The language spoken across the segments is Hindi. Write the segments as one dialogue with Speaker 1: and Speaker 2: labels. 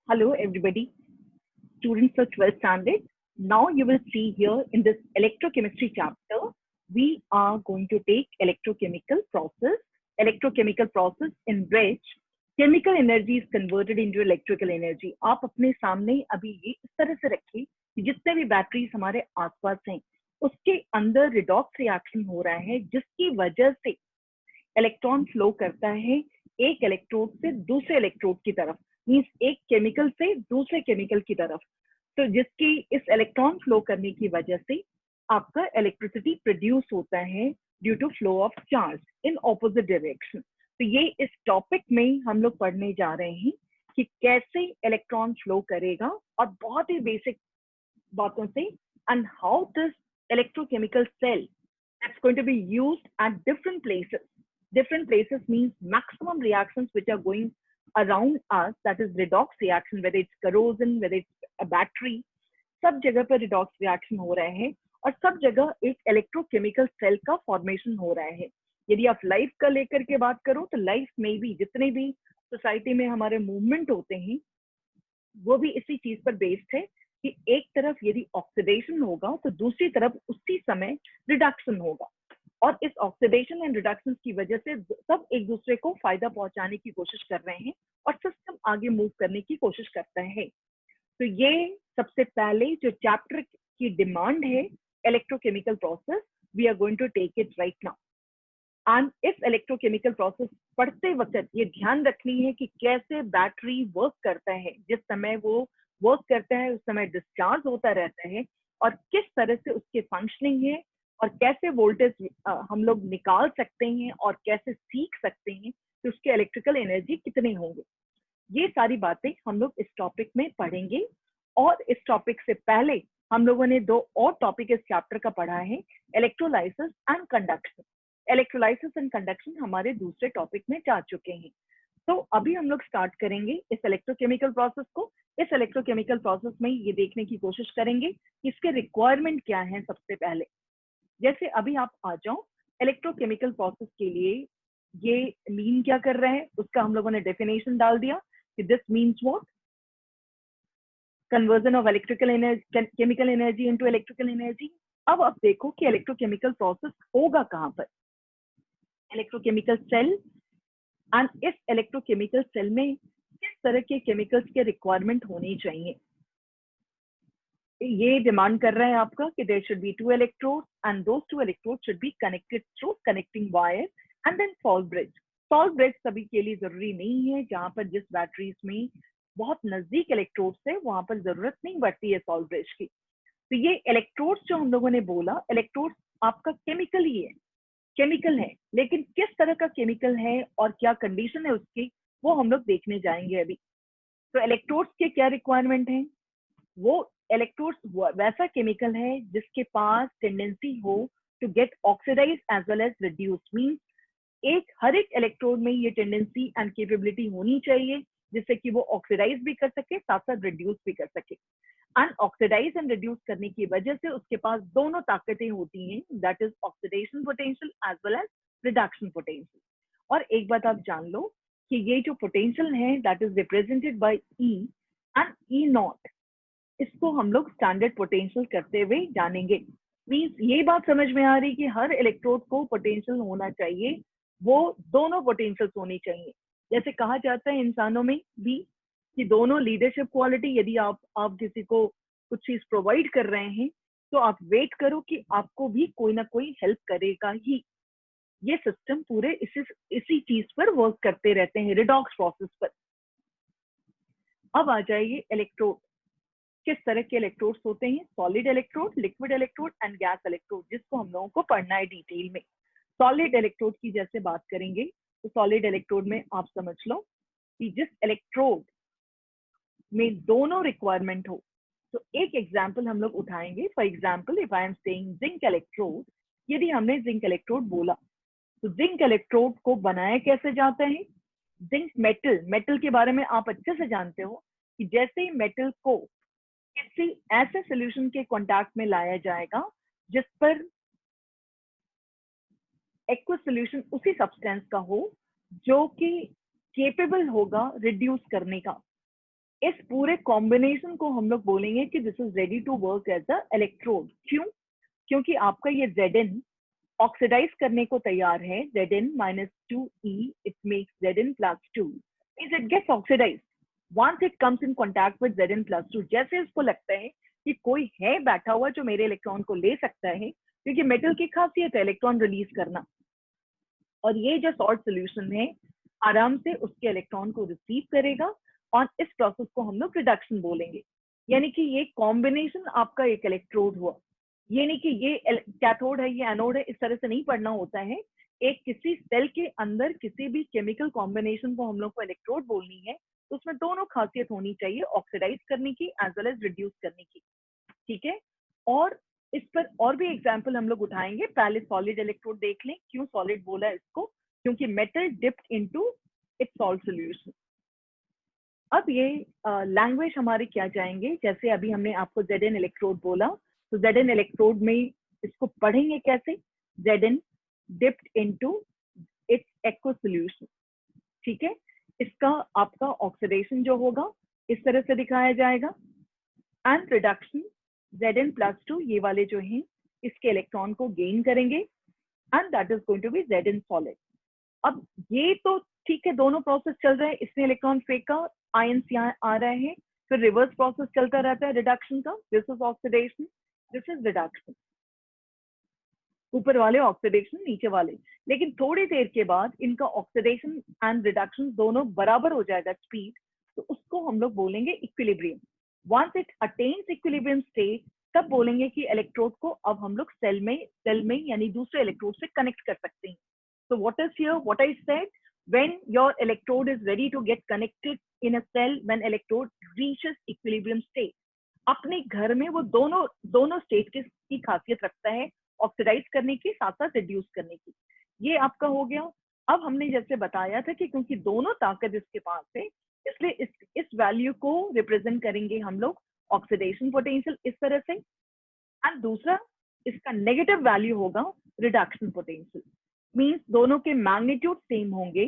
Speaker 1: Hello, everybody, students of 12th standard. Now you will see here in this electrochemistry chapter, we are going to take electrochemical process in which chemical energy is converted into electrical energy. आप अपने सामने अभी ये इस तरह से रखिए कि जितने भी बैटरीज हमारे आसपास हैं, उसके अंदर रिडॉक्स रिएक्शन हो रहा है, जिसकी वजह से इलेक्ट्रॉन फ्लो करता है एक इलेक्ट्रोड से दूसरे इलेक्ट्रोड की तरफ, मींस एक केमिकल से दूसरे केमिकल की तरफ। तो जिसकी इस इलेक्ट्रॉन फ्लो करने की वजह से आपका इलेक्ट्रिसिटी प्रोड्यूस होता है due to flow of charge in opposite direction. तो ये इस टॉपिक में हम लोग पढ़ने जा रहे हैं कि कैसे इलेक्ट्रॉन फ्लो करेगा और बहुत ही बेसिक बातों से, and how this electrochemical cell that's going to be used at different places. Different places means maximum reactions which are going around us, that is redox reaction, whether it's corrosion, whether it's a battery, सब जगह पर redox reaction हो रहा है और सब जगह एक electrochemical cell का formation हो रहा है। यदि आप लाइफ का लेकर के बात करो तो लाइफ में भी जितने भी सोसाइटी में हमारे मूवमेंट होते हैं वो भी इसी चीज पर बेस्ड है कि एक तरफ यदि ऑक्सीडेशन होगा तो दूसरी तरफ उसी समय रिडक्शन होगा, और इस ऑक्सीडेशन एंड रिडक्शन की वजह से सब एक दूसरे को फायदा पहुंचाने की कोशिश कर रहे हैं और सिस्टम आगे मूव करने की कोशिश करता है। तो ये सबसे पहले जो चैप्टर की डिमांड है electrochemical process, we are going to take it right now. And इस इलेक्ट्रोकेमिकल प्रोसेस पढ़ते वक्त ये ध्यान रखनी है कि कैसे बैटरी वर्क करता है। जिस समय वो वर्क करता है उस समय डिस्चार्ज होता रहता है और किस तरह से उसके फंक्शनिंग है और कैसे वोल्टेज हम लोग निकाल सकते हैं और कैसे सीख सकते हैं कि उसके इलेक्ट्रिकल एनर्जी कितने होंगे। ये सारी बातें हम लोग इस टॉपिक में पढ़ेंगे। और इस टॉपिक से पहले हम लोगों ने दो और टॉपिक इस चैप्टर का पढ़ा है, electrolysis and conduction. Electrolysis and conduction हमारे दूसरे टॉपिक में जा चुके हैं। तो अभी हम लोग स्टार्ट करेंगे इस इलेक्ट्रोकेमिकल प्रोसेस को। इस इलेक्ट्रोकेमिकल प्रोसेस में ये देखने की कोशिश करेंगे कि इसके रिक्वायरमेंट क्या है। सबसे पहले जैसे अभी आप आ जाओ, इलेक्ट्रोकेमिकल प्रोसेस के लिए ये मीन क्या कर रहा है उसका हम लोगों ने डेफिनेशन डाल दिया कि this means what, conversion of electrical energy, chemical energy into electrical energy. अब आप देखो कि इलेक्ट्रोकेमिकल प्रोसेस होगा कहां पर, इलेक्ट्रोकेमिकल सेल। एंड इस इलेक्ट्रोकेमिकल सेल में किस तरह के केमिकल्स के रिक्वायरमेंट होनी चाहिए, ये डिमांड कर रहा है आपका कि there should be 2 electrodes and those 2 electrodes should be connected through connecting wire and then salt bridge. Salt bridge सभी के लिए जरूरी नहीं है, जहां पर जिस बैटरीज में बहुत नजदीक इलेक्ट्रोड्स है वहां पर जरूरत नहीं पड़ती है सॉल्ट ब्रिज की। तो ये इलेक्ट्रोड्स जो हम लोगों ने बोला, इलेक्ट्रोड्स आपका केमिकल ही है, केमिकल है, लेकिन किस तरह का केमिकल है और क्या कंडीशन है उसकी वो हम लोग देखने जाएंगे अभी। तो इलेक्ट्रोड्स के क्या रिक्वायरमेंट है, वो इलेक्ट्रोड्स वैसा केमिकल है जिसके पास टेंडेंसी हो to get oxidise as well as reduce. Mean हर एक इलेक्ट्रोड में ये टेंडेंसी एंड कैपेबिलिटी होनी चाहिए जिससे कि वो ऑक्सीडाइज भी कर सके साथ साथ रिड्यूस भी कर सके। एंड ऑक्सीडाइज एंड रिड्यूस करने की वजह से उसके पास दोनों ताकतें होती हैं, that is oxidation potential as well as reduction potential. और एक बात आप जान लो कि ये जो पोटेंशियल है that is represented by E and E not, इसको हम लोग स्टैंडर्ड पोटेंशियल करते हुए जानेंगे। मींस ये बात समझ में आ रही कि हर इलेक्ट्रोड को पोटेंशियल होना चाहिए, वो दोनों पोटेंशियल्स होनी चाहिए। जैसे कहा जाता है इंसानों में भी कि दोनों लीडरशिप क्वालिटी, यदि आप किसी को कुछ चीज प्रोवाइड कर रहे हैं तो आप वेट करो कि आपको भी कोई ना कोई हेल्प करेगा ही। ये सिस्टम पूरे इसी चीज पर वर्क करते रहते हैं, रिडॉक्स प्रोसेस पर। अब आ जाइए इलेक्ट्रोड, किस तरह के इलेक्ट्रोड्स होते हैं, solid electrode, liquid electrode and gas electrode, जिसको हम लोगों को पढ़ना है डिटेल में। सॉलिड इलेक्ट्रोड की जैसे बात करेंगे तो सॉलिड इलेक्ट्रोड में आप समझ लो कि जिस इलेक्ट्रोड में दोनों रिक्वायरमेंट हो, तो एक एग्जाम्पल हम लोग उठाएंगे। For example if I am saying zinc electrode, यदि हमने जिंक इलेक्ट्रोड बोला तो जिंक इलेक्ट्रोड को बनाया कैसे जाता है। जिंक मेटल के बारे में आप अच्छे से जानते हो कि जैसे ही मेटल को किसी ऐसे सॉल्यूशन के कांटेक्ट में लाया जाएगा जिस पर एक्वस सॉल्यूशन उसी सब्सटेंस का हो जो कि केपेबल होगा रिड्यूस करने का, इस पूरे कॉम्बिनेशन को हम लोग बोलेंगे कि this is ready to work as a electrode. क्यों? क्योंकि आपका ये Zn ऑक्सीडाइज करने को तैयार है। Zn-2e, it makes Zn+2 means it gets oxidized once it comes in contact with Zn+2। जैसे इसको लगता है कि कोई है बैठा हुआ जो मेरे इलेक्ट्रॉन को ले सकता है, क्योंकि मेटल की खासियत है इलेक्ट्रॉन रिलीज करना, और ये जो सॉल्ट सोल्यूशन है आराम से उसके इलेक्ट्रॉन को रिसीव करेगा, और इस प्रोसेस को हम लोग रिडक्शन बोलेंगे। यानी कि ये कॉम्बिनेशन आपका एक इलेक्ट्रोड हुआ। ये नहीं कि ये कैथोड है ये एनोड है, इस तरह से नहीं पढ़ना होता है। एक किसी सेल के अंदर किसी भी केमिकल कॉम्बिनेशन को हम लोग को इलेक्ट्रोड बोलनी है, तो उसमें दोनों खासियत होनी चाहिए, ऑक्सीडाइज करने की एज वेल एज रिड्यूस करने की। ठीक है, और इस पर और भी एग्जाम्पल हम लोग उठाएंगे। पहले सॉलिड इलेक्ट्रोड देख लें। क्यों सॉलिड बोला इसको? क्योंकि metal dipped into it's salt solution. अब ये लैंग्वेज हमारे क्या जाएंगे, जैसे अभी हमने आपको Zn इलेक्ट्रोड बोला, तो Zn इलेक्ट्रोड में इसको पढ़ेंगे कैसे? Zn dipped into its aq solution. ठीक है, इसका आपका ऑक्सीडेशन जो होगा इस तरह से दिखाया जाएगा, एंड रिडक्शन Zn+2 ये वाले जो हैं इसके इलेक्ट्रॉन को गेन करेंगे, and that is going to be Zn solid. अब ये तो ठीक है, दोनों प्रोसेस चल रहे हैं, इसने इलेक्ट्रॉन फेंका, आयंस यहाँ आ रहे हैं, फिर रिवर्स प्रोसेस चलता रहता है रिडक्शन का। This is oxidation, this is reduction. ऊपर वाले ऑक्सीडेशन, नीचे वाले। लेकिन थोड़ी देर के बाद इनका ऑक्सीडेशन एंड रिडक्शन दोनों बराबर हो जाएगा स्पीड, तो उसको हम लोग बोलेंगे equilibrium. Once it attains equilibrium state, तब बोलेंगे कि इलेक्ट्रोड को अब हम लोग सेल में यानी दूसरे इलेक्ट्रोड से कनेक्ट कर सकते हैं। So what is here? What I said, when your electrode is ready to get connected in a cell, when electrode reaches equilibrium state, अपने घर में वो दोनों स्टेट की खासियत रखता है, ऑक्सीडाइज करने की साथ साथ रिड्यूस करने की। ये आपका हो गया। अब हमने जैसे बताया था कि क्योंकि दोनों ताकत इसके पास है, इसलिए इस वैल्यू को रिप्रेजेंट करेंगे हम लोग ऑक्सीडेशन पोटेंशियल इस तरह से, एंड दूसरा इसका नेगेटिव वैल्यू होगा रिडक्शन पोटेंशियल। मीन्स दोनों के मैग्नीट्यूड सेम होंगे,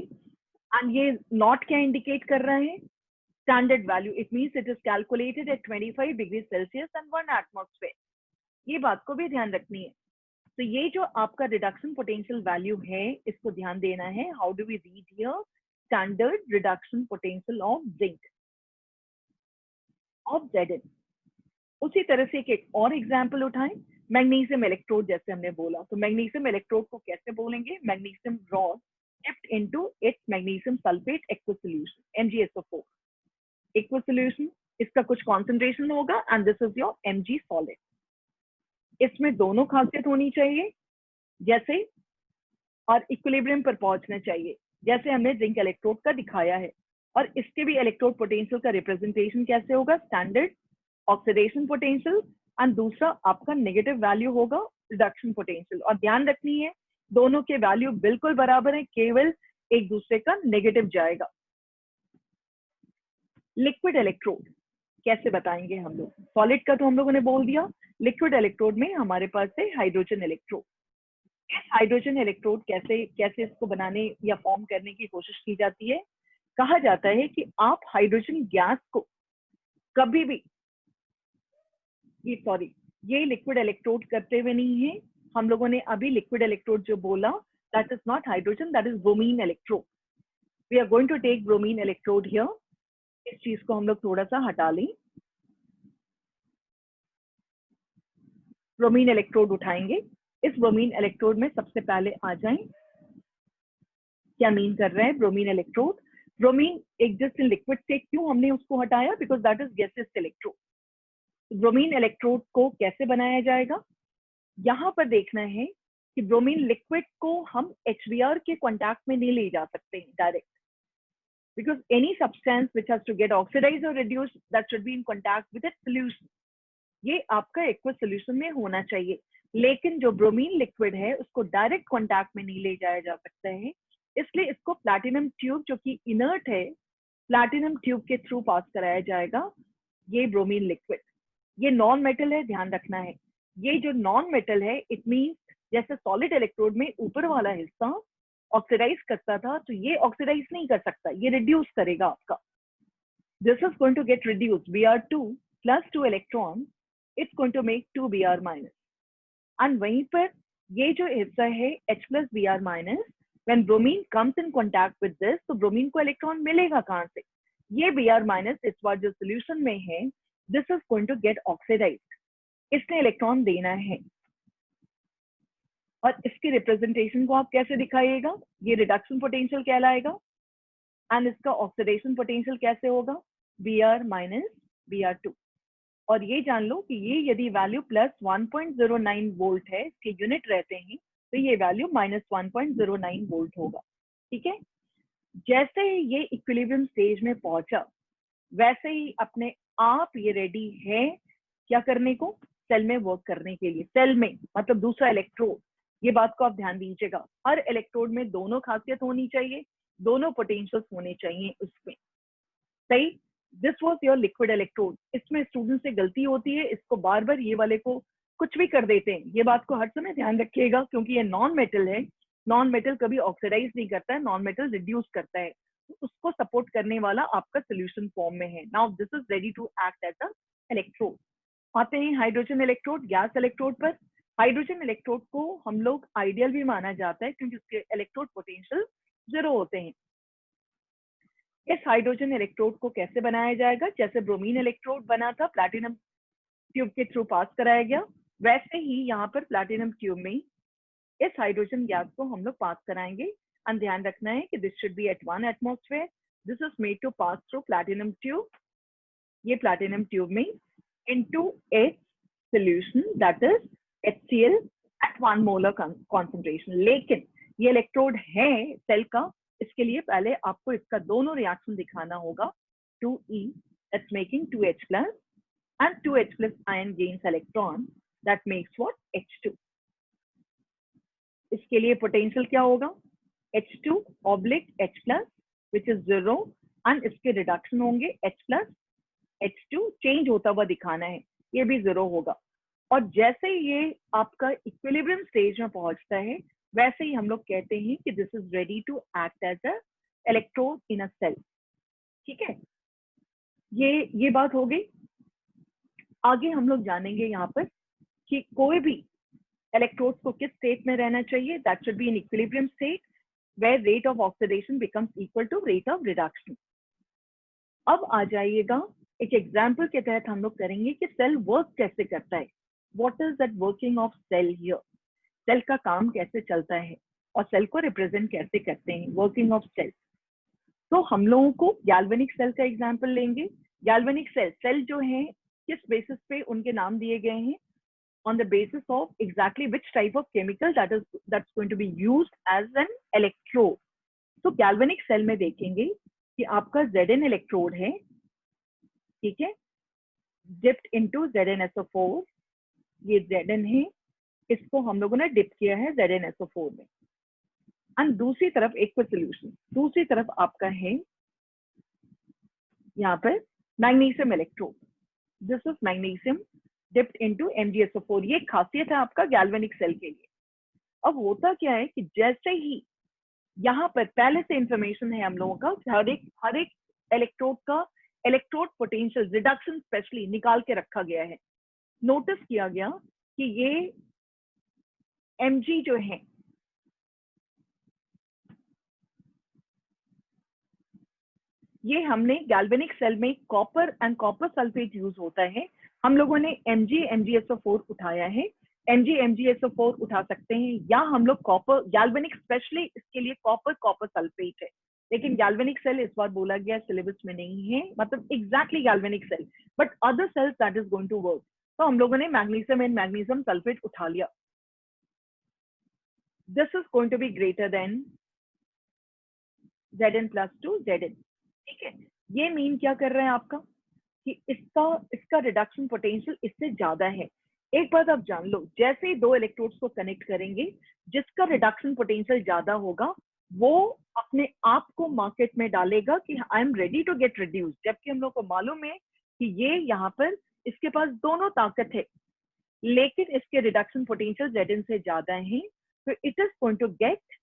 Speaker 1: एंड ये नॉट क्या इंडिकेट कर रहा है? Standard value. It means it is calculated at 25 degree Celsius and 1 atmosphere. ये बात को भी ध्यान रखनी है। तो ये जो आपका रिडक्शन पोटेंशियल वैल्यू है, इसको ध्यान देना है। How do we read here? Standard reduction potential of zinc of Zn। उसी तरह से एक और एग्जाम्पल उठाएं, मैग्नीशियम इलेक्ट्रोड जैसे हमने बोला, तो मैग्नीशियम इलेक्ट्रोड को कैसे बोलेंगे? Magnesium rod dipped into its magnesium sulfate aqueous solution, MgSO4 aqueous solution। इसका कुछ कॉन्सेंट्रेशन होगा, and this is your Mg solid. इसमें दोनों खासियत होनी चाहिए जैसे, और इक्विलिब्रियम पर पहुंचना चाहिए, जैसे हमने जिंक इलेक्ट्रोड का दिखाया है। और इसके भी इलेक्ट्रोड पोटेंशियल का रिप्रेजेंटेशन कैसे होगा? स्टैंडर्ड ऑक्सीडेशन पोटेंशियल, एंड दूसरा आपका नेगेटिव वैल्यू होगा रिडक्शन पोटेंशियल। और ध्यान रखनी है दोनों के वैल्यू बिल्कुल बराबर है, केवल एक दूसरे का नेगेटिव जाएगा। लिक्विड इलेक्ट्रोड कैसे बताएंगे हम लोग? सॉलिड का तो हम लोगों ने बोल दिया। लिक्विड इलेक्ट्रोड में हमारे पास है हाइड्रोजन इलेक्ट्रोड। इस हाइड्रोजन इलेक्ट्रोड कैसे इसको बनाने या फॉर्म करने की कोशिश की जाती है? कहा जाता है कि आप हाइड्रोजन गैस को कभी भी, ये लिक्विड इलेक्ट्रोड करते हुए नहीं है। हम लोगों ने अभी लिक्विड इलेक्ट्रोड जो बोला, that is not hydrogen, that is bromine electrode. We are going to take bromine electrode here. इस चीज को हम लोग थोड़ा सा हटा लें। ब्रोमीन इलेक्ट्रोड उठाएंगे। इस ब्रोमीन इलेक्ट्रोड में सबसे पहले आ जाएं, क्या मीन कर रहा है bromine electrode? Bromine exist in liquid state. क्यों हमने उसको हटाया? Because that is gaseous electrode. Bromine electrode को कैसे बनाया जाएगा? यहाँ पर देखना है कि ब्रोमीन लिक्विड को हम HBr के कॉन्टैक्ट में नहीं ले जा सकते हैं direct, because any substance which has to get oxidized or reduced, that should be in contact with its solution। ये आपका एक्वस सोल्यूशन में होना चाहिए। लेकिन जो ब्रोमीन लिक्विड है उसको डायरेक्ट कॉन्टैक्ट में नहीं ले जाया जा सकता है, इसलिए इसको प्लैटिनम ट्यूब, जो कि इनर्ट है, प्लैटिनम ट्यूब के थ्रू पास कराया जाएगा ये ब्रोमीन लिक्विड। ये नॉन मेटल है, ध्यान रखना है। ये जो नॉन मेटल है, इट मीन्स जैसे सॉलिड इलेक्ट्रोड में ऊपर वाला हिस्सा ऑक्सीडाइज करता था, तो ये ऑक्सीडाइज नहीं कर सकता, ये रिड्यूस करेगा आपका। This is going to get reduced. Br2 plus 2 electrons, it's going to make 2 Br minus. And वहीं पर ये जो हिस्सा है H plus Br minus, when bromine comes in contact with this, तो bromine को इलेक्ट्रॉन मिलेगा कहाँ से? ये Br minus इस बार जो सोल्यूशन में है, this is going to get oxidized. इसने इलेक्ट्रॉन देना है और इसकी रिप्रेजेंटेशन को आप कैसे दिखाइएगा? ये रिडक्शन पोटेंशियल कहलाएगा एंड इसका ऑक्सीडेशन पोटेंशियल कैसे होगा? Br minus Br2. और ये जान लो कि ये यदि वैल्यू प्लस 1.09 वोल्ट है, इसके यूनिट रहते हैं, तो ये वैल्यू माइनस 1.09 वोल्ट होगा। ठीक है, जैसे ही ये इक्विलिब्रियम स्टेज में पहुंचा, वैसे ही अपने आप ये रेडी है क्या करने को? सेल में वर्क करने के लिए। सेल में मतलब दूसरा इलेक्ट्रोड, ये बात को आप ध्यान दीजिएगा, हर इलेक्ट्रोड में दोनों खासियत होनी चाहिए, दोनों पोटेंशियल्स होने चाहिए उसमें। सही, this was your liquid electrode. इसमें स्टूडेंट से गलती होती है, इसको बार बार ये वाले को कुछ भी कर देते हैं, ये बात को हर समय ध्यान रखिएगा, क्योंकि ये नॉन मेटल है। नॉन मेटल कभी ऑक्सीडाइज नहीं करता है, नॉन मेटल रिड्यूस करता है, उसको सपोर्ट करने वाला आपका सोल्यूशन फॉर्म में है। Now this is ready to act as a electrode. आते हैं हाइड्रोजन इलेक्ट्रोड, गैस इलेक्ट्रोड पर। हाइड्रोजन इलेक्ट्रोड को हम लोग आइडियल भी माना जाता है क्योंकि उसके इलेक्ट्रोड पोटेंशियल 0 होते हैं। इस हाइड्रोजन इलेक्ट्रोड को कैसे बनाया जाएगा? जैसे ब्रोमीन इलेक्ट्रोड बना था, प्लैटिनम ट्यूब के थ्रू पास कराया गया, वैसे ही यहाँ पर प्लैटिनम ट्यूब में इस हाइड्रोजन गैस को हम लोग पास कराएंगे। और ध्यान रखना है कि this should be at 1 atmosphere. This is made to pass through platinum tube, ये प्लैटिनम ट्यूब में into a solution that is HCl at 1 molar concentration. लेकिन ये इलेक्ट्रोड है सेल का, इसके लिए पहले आपको इसका दोनों रिएक्शन दिखाना होगा। 2E that's making 2H plus and 2H plus ion gains electron that makes what? H2. इसके लिए पोटेंशियल क्या होगा? H2 oblique H plus which is 0 and इसके रिडक्शन होंगे H plus H2, चेंज होता हुआ दिखाना है, ये भी 0 होगा। और जैसे ये आपका इक्विलिब्रियम स्टेज में पहुंचता है, वैसे ही हम लोग कहते हैं कि this is ready to act as a electrode in a cell. ठीक है, ये बात हो गई। आगे हम लोग जानेंगे यहाँ पर कि कोई भी इलेक्ट्रोड्स को किस स्टेट में रहना चाहिए। That should be in equilibrium state where rate of oxidation becomes equal to rate of reduction. अब आ जाइएगा, एक एग्जाम्पल के तहत हम लोग करेंगे कि सेल वर्क कैसे करता है। What is that working of cell here? Cell का काम कैसे चलता है और सेल को रिप्रेजेंट कैसे करते हैं, वर्किंग ऑफ सेल। तो हम लोगों को गैल्वेनिक सेल का एग्जांपल लेंगे। गैल्वेनिक सेल जो है किस बेसिस पे उनके नाम दिए गए हैं? On the basis of exactly which type of chemical that's going to be used as an electrode. तो गैल्वेनिक सेल में देखेंगे कि आपका Zn इलेक्ट्रोड है, ठीक है, डिप्ड इनटू ZnSO4, ये Zn है, इसको हम लोगों ने डिप किया है ZnSO4 में। एंड दूसरी तरफ एक सोल्यूशन, दूसरी तरफ आपका है यहाँ पर magnesium electrode. This is magnesium dipped into MgSO4। ये खासियत है आपका गैल्वेनिक सेल के लिए। अब होता क्या है कि जैसे ही यहाँ पर पहले से इंफॉर्मेशन है हम लोगों का, हर एक इलेक्ट्रोड का इलेक्ट्रोड पोटेंशियल रिडक्शन स्पेशली निकाल के रखा गया है। नोटिस किया गया कि ये Mg जो है, ये हमने गैल्वेनिक सेल में copper and copper sulphate use होता है, हम लोगों ने MgMgSO4 उठाया है। MgMgSO4 उठा सकते हैं या हम लोग कॉपर, गैल्वेनिक स्पेशली इसके लिए कॉपर सल्फेट है। लेकिन गैल्वेनिक सेल इस बार बोला गया सिलेबस में नहीं है, मतलब exactly galvanic cell, but other cells that is going to work. तो हम लोगों ने मैग्नीशियम एंड मैग्नीशियम सल्फेट उठा लिया। This is going to be greater than Zn plus two Zn। ठीक है, ये मीन क्या कर रहे हैं आपका कि इसका रिडक्शन पोटेंशियल इससे ज्यादा है। एक बात आप जान लो, जैसे ही दो इलेक्ट्रोड्स को कनेक्ट करेंगे, जिसका रिडक्शन पोटेंशियल ज्यादा होगा वो अपने आप को मार्केट में डालेगा कि I am ready to get reduce. जबकि हम लोग को मालूम है कि ये यहाँ पर इसके पास दोनों ताकत है, लेकिन इसके रिडक्शन पोटेंशियल Zn से ज्यादा है, तो it is going to get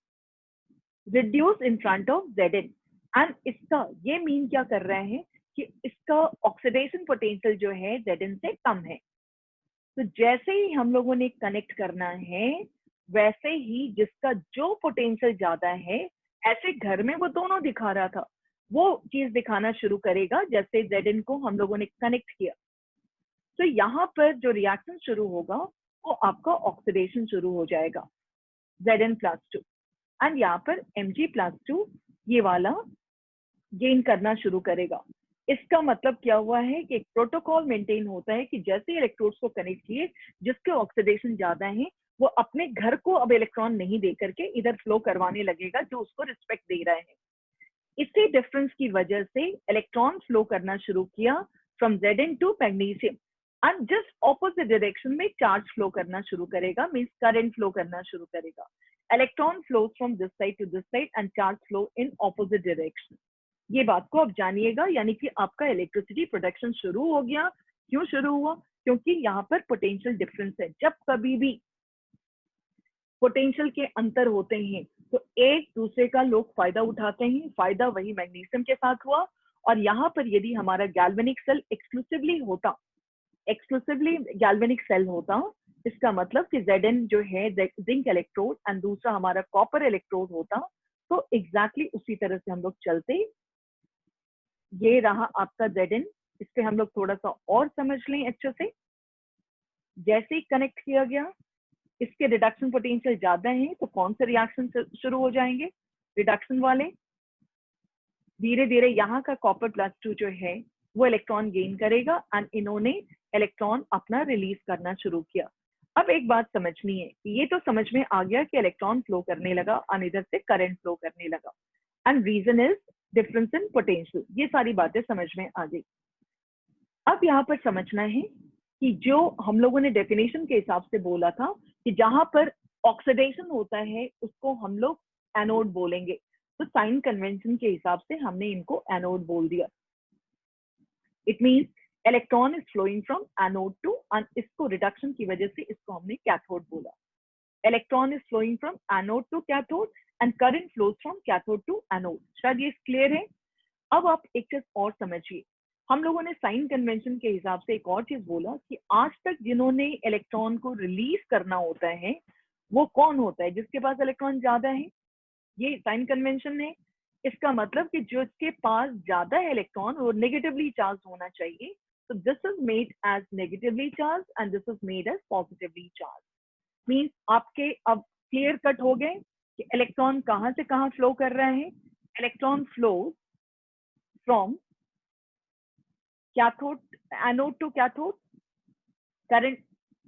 Speaker 1: reduce in front of Zn। And इसका ये मीन क्या कर रहे हैं कि इसका ऑक्सीडेशन पोटेंशियल जो है Zn से कम है। तो जैसे ही हम लोगों ने कनेक्ट करना है, वैसे ही जिसका जो पोटेंशियल ज्यादा है, ऐसे घर में वो दोनों दिखा रहा था, वो चीज दिखाना शुरू करेगा जैसे Zn को हम लोगों ने कनेक्ट किया। तो यहाँ पर जो रिएक्शन शुरू होगा वो आपका ऑक्सीडेशन शुरू हो जाएगा Zn+2, एंड यहाँ पर Mg+2 ये वाला गेन करना शुरू करेगा। इसका मतलब क्या हुआ है कि एक प्रोटोकॉल मेंटेन होता है कि जैसे इलेक्ट्रोड्स को कनेक्ट किए, जिसके ऑक्सीडेशन ज्यादा है वो अपने घर को अब इलेक्ट्रॉन नहीं दे करके इधर फ्लो करवाने लगेगा जो उसको रिस्पेक्ट दे रहा है। इसी डिफरेंस की वजह से इलेक्ट्रॉन फ्लो करना शुरू किया from Zn to magnesium, and just opposite direction में चार्ज फ्लो करना शुरू करेगा, मींस करंट फ्लो करना शुरू करेगा। Electron flows from this side to this side and charge flow in opposite direction. ये बात को आप जानिएगा, यानी कि आपका इलेक्ट्रिसिटी प्रोडक्शन शुरू हो गया। क्यों शुरू हुआ? क्योंकि यहाँ पर पोटेंशियल डिफरेंस है। जब कभी भी पोटेंशियल के अंतर होते हैं तो एक दूसरे का लोग फायदा उठाते हैं। फायदा वही मैग्नीशियम के साथ हुआ। और यहाँ पर यदि हमारा galvanic cell exclusively galvanic cell होता, इसका मतलब कि Zn जो है जिंक इलेक्ट्रोड एंड दूसरा हमारा कॉपर इलेक्ट्रोड होता, तो एग्जैक्टली उसी तरह से हम लोग चलते। ये रहा आपका Zn। इस पे हम लोग थोड़ा सा और समझ लें अच्छे से। जैसे ही कनेक्ट किया गया, इसके रिडक्शन पोटेंशियल ज्यादा है, तो कौन से रिएक्शन शुरू हो जाएंगे? रिडक्शन वाले। धीरे धीरे यहाँ का Copper+2 जो है वो इलेक्ट्रॉन गेन करेगा एंड इन्होंने इलेक्ट्रॉन अपना रिलीज करना शुरू किया। अब एक बात समझनी है, ये तो समझ में आ गया कि इलेक्ट्रॉन फ्लो करने लगा और इधर से करंट फ्लो करने लगा, and reason is difference in potential. ये सारी बातें समझ में आ गई। अब यहाँ पर समझना है कि जो हम लोगों ने डेफिनेशन के हिसाब से बोला था कि जहां पर ऑक्सीडेशन होता है उसको हम लोग एनोड बोलेंगे, तो साइन कन्वेंशन के हिसाब से हमने इनको एनोड बोल दिया। It means electron is flowing from anode to, इसको रिडक्शन की वजह से इसको हमने कैथोड बोला। Electron is flowing from anode to cathode and current flows from cathode to anode. शायद ये क्लियर है। अब आप एक चीज और समझिए, हम लोगों ने साइन कन्वेंशन के हिसाब से एक और चीज बोला कि आज तक जिन्होंने इलेक्ट्रॉन को रिलीज करना होता है वो कौन होता है? जिसके पास इलेक्ट्रॉन ज्यादा है। ये साइन कन्वेंशन है। इसका मतलब कि जो इसके पास ज्यादा है इलेक्ट्रॉन वो नेगेटिवली चार्ज होना चाहिए। तो this is made as negatively charge and this is made as positively charge. Means आपके अब क्लियर कट हो गए कि इलेक्ट्रॉन कहाँ से कहाँ फ्लो कर रहा है। Electron flow from cathode anode to cathode, current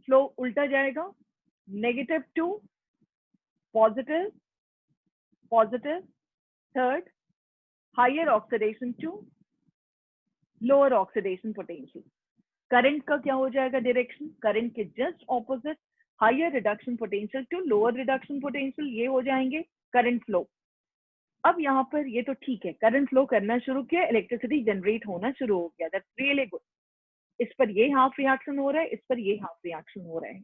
Speaker 1: flow उल्टा जाएगा, negative to positive, positive third, higher oxidation to lower oxidation potential. Current का क्या हो जाएगा डायरेक्शन? करंट के just opposite, higher reduction potential to lower reduction potential, ये हो जाएंगे करंट फ्लो। अब यहाँ पर ये तो ठीक है, करंट फ्लो करना शुरू किया, इलेक्ट्रिसिटी जनरेट होना शुरू हो गया, दैट्स रियली गुड। इस पर ये हाफ रिएक्शन हो रहा है, इस पर ये हाफ रिएक्शन हो रहा है,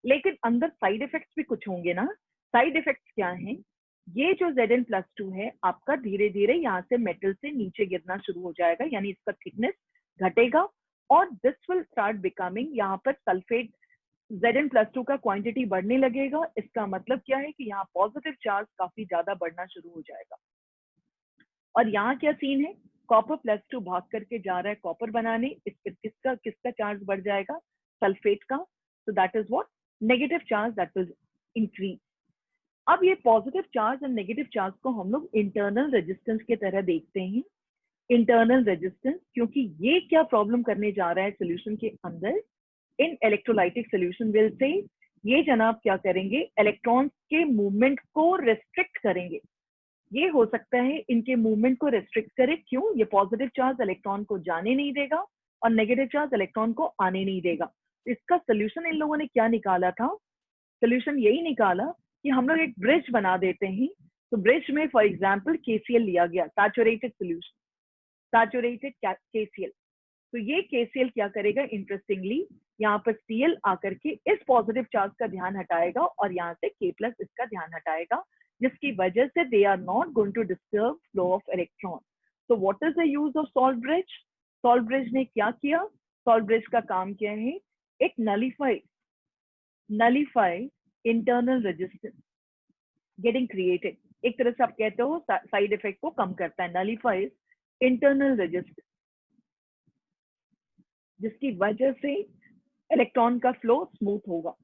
Speaker 1: लेकिन अंदर साइड इफेक्ट्स भी कुछ होंगे ना। साइड इफेक्ट्स क्या हैं? ये जो Zn+2 है आपका धीरे धीरे यहाँ से मेटल से नीचे गिरना शुरू हो जाएगा, यानी इसका थिकनेस घटेगा और दिस विल स्टार्ट बिकमिंग, यहाँ पर सल्फेट Zn+2 का क्वांटिटी बढ़ने लगेगा। इसका मतलब क्या है कि यहाँ पॉजिटिव चार्ज काफी ज्यादा बढ़ना शुरू हो जाएगा। और यहाँ क्या सीन है? Copper+2 भाग करके जा रहा है कॉपर बनाने, इस पर किसका किसका चार्ज बढ़ जाएगा? सल्फेट का। so that is what negative charge that will increase। अब ये पॉजिटिव चार्ज और नेगेटिव चार्ज को हम लोग इंटरनल रेजिस्टेंस के तरह देखते हैं। इंटरनल रेजिस्टेंस, क्योंकि ये क्या प्रॉब्लम करने जा रहा है सोल्यूशन के अंदर? इन इलेक्ट्रोलाइटिक सोल्यूशन विल से ये जनाब क्या करेंगे? इलेक्ट्रॉन्स के मूवमेंट को रेस्ट्रिक्ट करेंगे। ये हो सकता है इनके मूवमेंट को रेस्ट्रिक्ट करे। क्यों? ये पॉजिटिव चार्ज इलेक्ट्रॉन को जाने नहीं देगा और नेगेटिव चार्ज इलेक्ट्रॉन को आने नहीं देगा। इसका सोल्यूशन इन लोगों ने क्या निकाला था? सोल्यूशन यही निकाला कि हम लोग एक ब्रिज बना देते हैं। तो ब्रिज में फॉर एग्जांपल KCl लिया गया, सैचुरेटेड सोल्यूशन, सैचुरेटेड KCl। तो ये KCl क्या करेगा? इंटरेस्टिंगली यहाँ पर Cl आकर के इस पॉजिटिव चार्ज का ध्यान हटाएगा और यहाँ से K+ इसका ध्यान हटाएगा, जिसकी वजह से they are not going to disturb flow of electron. So what is the use of salt bridge? Salt bridge ने क्या किया? सॉल्ट ब्रिज का काम क्या है? एक nullify internal resistance getting created, एक तरह से आप कहते हो साइड इफेक्ट को कम करता है, नलीफाइज इंटरनल रेजिस्टेंस, जिसकी वजह से इलेक्ट्रॉन का फ्लो स्मूथ होगा।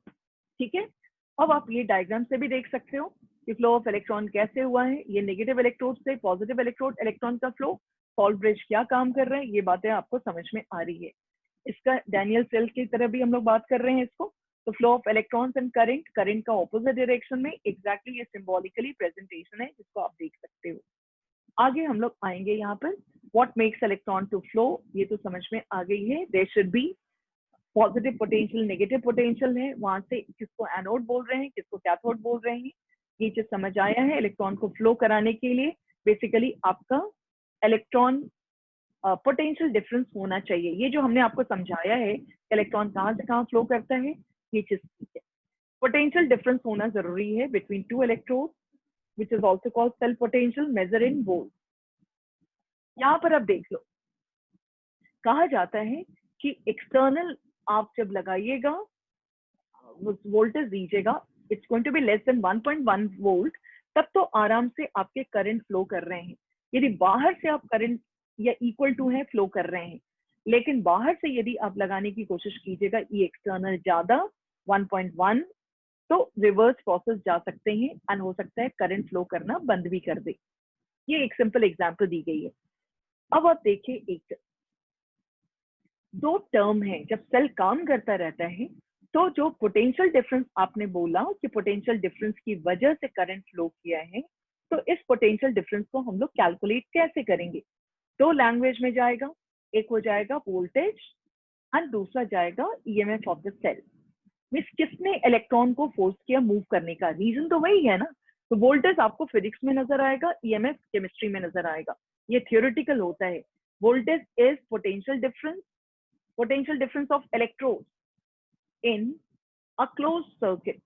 Speaker 1: ठीक है, अब आप ये डायग्राम से भी देख सकते हो कि फ्लो ऑफ इलेक्ट्रॉन कैसे हुआ है। ये नेगेटिव इलेक्ट्रोड से पॉजिटिव इलेक्ट्रॉन का फ्लो, सॉल्ट ब्रिज क्या काम कर रहे हैं, ये बातें आपको समझ में आ रही है। इसका डैनियल सेल की तरह भी हम लोग बात कर रहे हैं इसको। तो flow of electrons and current का ऑपोजिट डायरेक्शन में एग्जैक्टली ये सिंबॉलिकली प्रेजेंटेशन है जिसको आप देख सकते हो। आगे हम लोग आएंगे यहाँ पर what makes electron to flow, ये तो समझ में आ गई है। There should be positive potential, negative potential है, वहां से किसको एनोड बोल रहे हैं, किसको कैथोड बोल रहे हैं, ये चीज समझ आया है। इलेक्ट्रॉन को फ्लो कराने के लिए बेसिकली आपका इलेक्ट्रॉन पोटेंशियल डिफरेंस होना चाहिए। ये जो हमने आपको समझाया है इलेक्ट्रॉन कहाँ से कहाँ फ्लो करता है, ये चीज ठीक है। पोटेंशियल डिफरेंस होना जरूरी है between two electrode which is also called cell potential measure in volt. यहाँ पर आप देख लो, कहा जाता है कि एक्सटर्नल आप जब लगाइएगा वोल्टेज दीजिएगा, it's going to be less than 1.1 volt, तब तो आराम से आपके करंट फ्लो कर रहे हैं। यदि बाहर से आप करंट या इक्वल टू है फ्लो कर रहे हैं, लेकिन बाहर से यदि आप लगाने की कोशिश कीजिएगा ये एक्सटर्नल ज्यादा 1.1, तो रिवर्स प्रोसेस जा सकते हैं एंड हो सकता है करंट फ्लो करना बंद भी कर दे। ये एक सिंपल एग्जांपल दी गई है। अब आप देखिए, एक दो टर्म है जब सेल काम करता रहता है, तो जो पोटेंशियल डिफरेंस आपने बोला कि पोटेंशियल डिफरेंस की वजह से करंट फ्लो किया है, तो इस पोटेंशियल डिफरेंस को हम लोग कैलकुलेट कैसे करेंगे? दो लैंग्वेज में जाएगा, एक हो जाएगा वोल्टेज एंड दूसरा जाएगा EMF of the cell. Means किसने इलेक्ट्रॉन को फोर्स किया मूव करने का, रीजन तो वही है ना। तो वोल्टेज आपको फिजिक्स में नजर आएगा, ईएमएफ केमिस्ट्री में नजर आएगा। ये थियोरेटिकल होता है। Voltage is potential difference of electrodes in a closed circuit.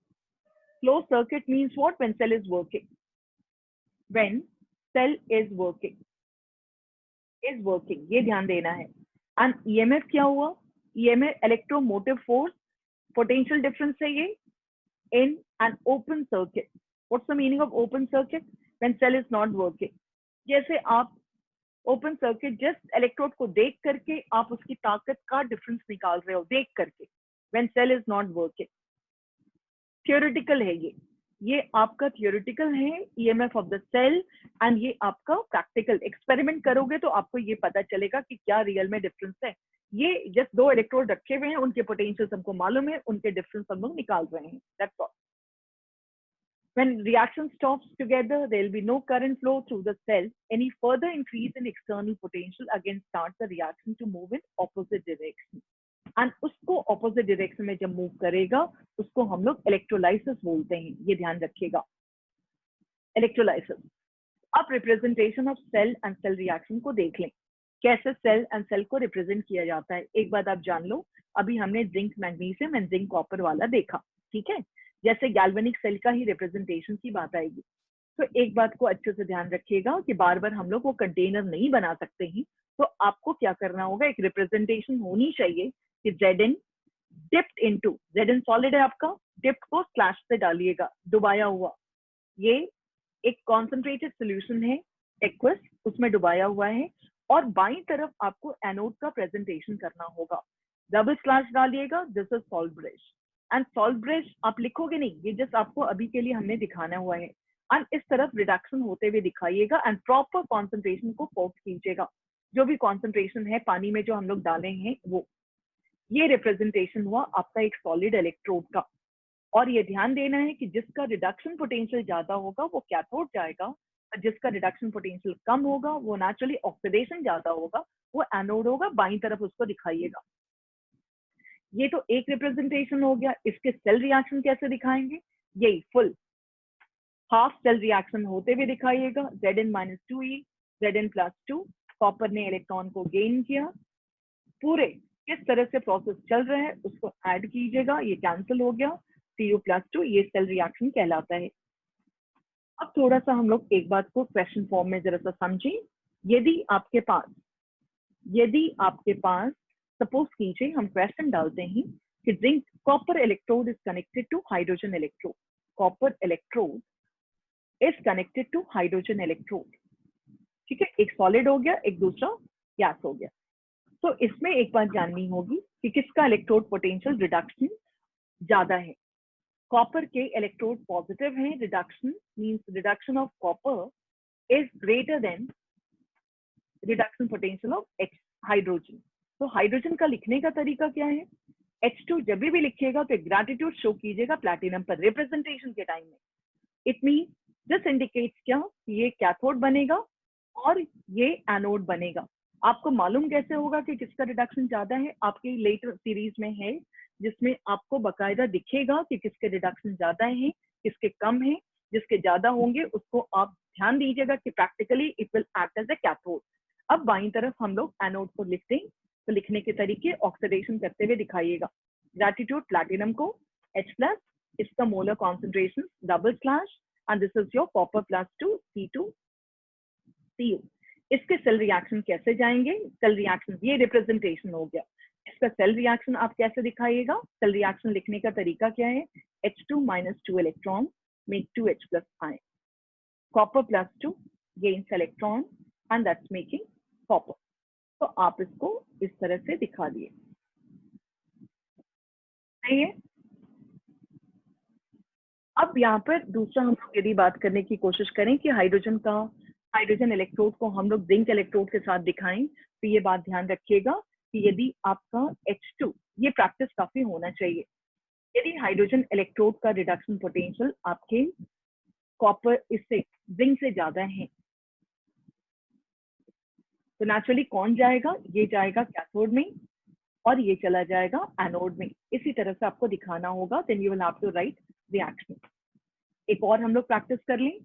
Speaker 1: Closed circuit means what? When cell is working. When cell is working. ये ध्यान देना है। And EMF क्या हुआ? EMF electromotive force, potential difference है ये in an open circuit. What's the meaning of open circuit? When cell is not working. जैसे आप ओपन सर्किट जस्ट इलेक्ट्रोड को देख करके आप उसकी ताकत का डिफरेंस निकाल रहे हो देख करके, when cell is not working. Theoretical है ये आपका थियोरेटिकल है EMF of the cell, and ये आपका प्रैक्टिकल एक्सपेरिमेंट करोगे तो आपको ये पता चलेगा कि क्या रियल में डिफरेंस है। ये जस्ट दो इलेक्ट्रोड रखे हुए हैं, उनके पोटेंशियल हमको मालूम है, उनके डिफरेंस हम लोग निकाल रहे हैं, that's all. When reaction stops together, there will be no current flow through the cell. Any further increase in external potential again starts the reaction to move in opposite direction. And उसको opposite direction में जब move करेगा, उसको हम लोग electrolysis बोलते हैं, ये ध्यान रखिएगा। Electrolysis. अब representation of cell and cell reaction को देख लें, कैसे cell and cell को represent किया जाता है। एक बात आप जान लो, अभी हमने zinc magnesium and zinc copper वाला देखा, ठीक है। जैसे गैल्वेनिक सेल का ही रिप्रेजेंटेशन की बात आएगी, तो एक बात को अच्छे से ध्यान रखिएगा कि बार बार हम लोग वो कंटेनर नहीं बना सकते हैं। तो आपको क्या करना होगा, एक रिप्रेजेंटेशन होनी चाहिए कि Zn dipped into, Zn solid है आपका, डिप्ड को स्लैश से डालिएगा, डुबाया हुआ। ये एक कॉन्सेंट्रेटेड सोल्यूशन है एक्वस, उसमें डुबाया हुआ है, और बाईं तरफ आपको एनोड का प्रेजेंटेशन करना होगा। डबल स्लैश डालिएगा, this is salt bridge. And salt bridge आप लिखोगे नहीं, ये जस्ट आपको अभी के लिए हमने दिखाना हुआ है। एंड इस तरफ रिडक्शन होते हुए दिखाइएगा एंड प्रॉपर कॉन्सेंट्रेशन को फोर्स कीजिएगा, जो भी कॉन्सेंट्रेशन है पानी में जो हम लोग डाले हैं वो। ये रिप्रेजेंटेशन हुआ आपका एक सॉलिड इलेक्ट्रोड का। और ये ध्यान देना है कि जिसका रिडक्शन पोटेंशियल ज्यादा होगा वो कैथोड जाएगा, और जिसका रिडक्शन पोटेंशियल कम होगा वो नेचुरली ऑक्सीडेशन ज्यादा होगा, वो एनोड होगा। बाईं तरफ उसको दिखाइएगा। ये तो एक रिप्रेजेंटेशन हो गया। इसके सेल रिएक्शन कैसे दिखाएंगे, यही फुल हाफ सेल रिएक्शन होते हुए दिखाइएगा। Zn-2e, Zn+2, कॉपर ने इलेक्ट्रॉन को गेन किया, पूरे किस तरह से प्रोसेस चल रहा है उसको ऐड कीजिएगा, ये कैंसिल हो गया, Cu+2, ये सेल रिएक्शन कहलाता है। अब थोड़ा सा हम लोग एक बात को क्वेश्चन फॉर्म में जरा सा समझें। यदि आपके पास यदि आपके पास, सपोज कीजिए हम क्वेश्चन डालते हैं कि zinc copper electrode is connected to hydrogen electrode, copper electrode is connected to hydrogen electrode, ठीक है, एक सॉलिड हो गया, एक दूसरा गैस हो गया। तो इसमें एक बात जाननी होगी कि किसका इलेक्ट्रोड पोटेंशियल रिडक्शन ज्यादा है। कॉपर के इलेक्ट्रोड पॉजिटिव है, reduction means reduction of copper is greater than reduction potential of hydrogen. तो हाइड्रोजन का लिखने का तरीका क्या है, H2 जब भी लिखिएगा तो ग्रेटिट्यूड शो कीजिएगा प्लैटिनम पर रिप्रेजेंटेशन के टाइम में। इट मीन दिस इंडिकेट्स क्या, ये कैथोड बनेगा और ये एनोड बनेगा। आपको मालूम कैसे होगा कि किसका रिडक्शन ज्यादा है, आपकी लेटर सीरीज में है जिसमें आपको बकायदा दिखेगा कि किसके रिडक्शन ज्यादा है, किसके कम है। जिसके ज्यादा होंगे उसको आप ध्यान दीजिएगा कि practically it will act as a cathode. अब बाईं तरफ हम लोग एनोड को लिखते हैं, तो लिखने के तरीके ऑक्सीडेशन करते हुए दिखाइएगा। ग्रेटिट्यूड प्लैटिनम को H+, इसका molar concentration double slash and this is your copper +2 C2Cu। इसके सेल रिएक्शन कैसे जाएंगे, सेल रिएक्शन ये रिप्रेजेंटेशन हो गया। इसका सेल रिएक्शन आप कैसे दिखाइएगा, सेल रिएक्शन लिखने का तरीका क्या है, H2 - 2 electron make 2H+ ion, copper +2 gains electron and that's making copper. तो आप इसको इस तरह से दिखा दिए, सही है। अब यहाँ पर दूसरा हम लोग यदि बात करने की कोशिश करें कि हाइड्रोजन इलेक्ट्रोड को हम लोग जिंक इलेक्ट्रोड के साथ दिखाएं, तो ये बात ध्यान रखिएगा कि यदि आपका H2, ये प्रैक्टिस काफी होना चाहिए, यदि हाइड्रोजन इलेक्ट्रोड का रिडक्शन पोटेंशियल आपके कॉपर इससे जिंक से ज्यादा है, तो नेचुरली कौन जाएगा, ये जाएगा कैथोड में और ये चला जाएगा एनोड में। इसी तरह से आपको दिखाना होगा, then you will have to write reaction. एक और हम लोग प्रैक्टिस कर लें,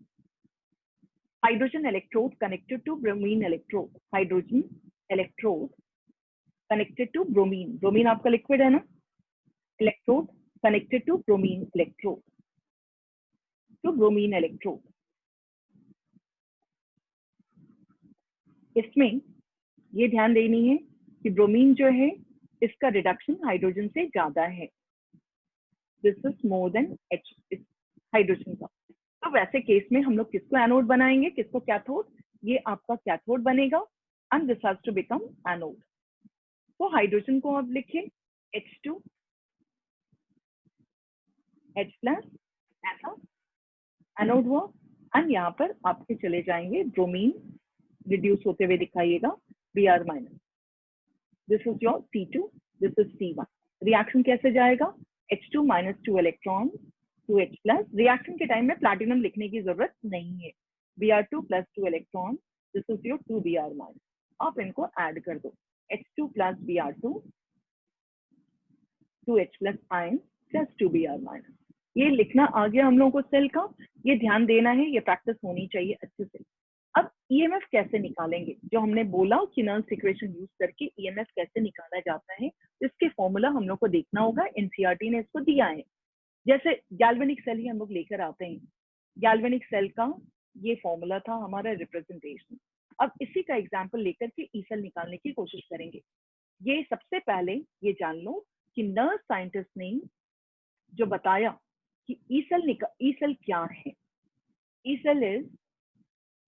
Speaker 1: hydrogen electrode connected to bromine electrode, hydrogen electrode connected to bromine, bromine आपका लिक्विड है ना, electrode connected to bromine electrode, to bromine electrode. इसमें ये ध्यान देनी है कि ब्रोमीन जो है इसका रिडक्शन हाइड्रोजन से ज्यादा है, this is more than H hydrogen का। तो वैसे केस में हम लोग किसको एनोड बनाएंगे, किसको कैथोड, ये आपका कैथोड बनेगा and this has to become anode. तो हाइड्रोजन को आप लिखिए H2 H+, ऐसा एनोड हुआ, एंड यहाँ पर आपके चले जाएंगे ब्रोमीन रिड्यूस होते हुए दिखाइएगा Br-, this is your C2, this is C1। Reaction कैसे जाएगा, H2 - 2 इलेक्ट्रॉन 2H+, रिएक्शन के टाइम में प्लैटिनम लिखने की जरूरत नहीं है, Br2 + 2 electron, this is your 2Br-। आप इनको ऐड कर दो, H2 + Br2 2H+ ion + 2Br-। ये लिखना आ गया हम लोगों को सेल का, ये ध्यान देना है, ये प्रैक्टिस होनी चाहिए अच्छे से। अब ईएमएफ कैसे निकालेंगे, जो हमने बोला कि नर्स इक्वेशन यूज करके ईएमएफ कैसे निकाला जाता है, इसके फॉर्मूला हम लोग को देखना होगा, एनसीईआरटी ने इसको दिया है। जैसे गैल्वेनिक सेल ही हम लोग लेकर आते हैं, गैल्वेनिक सेल का ये फॉर्मूला था हमारा रिप्रेजेंटेशन। अब इसी का एग्जाम्पल लेकर के ई सेल निकालने की कोशिश करेंगे। ये सबसे पहले ये जान लो कि नर्स साइंटिस्ट ने जो बताया कि ई सेल क्या है, E cell is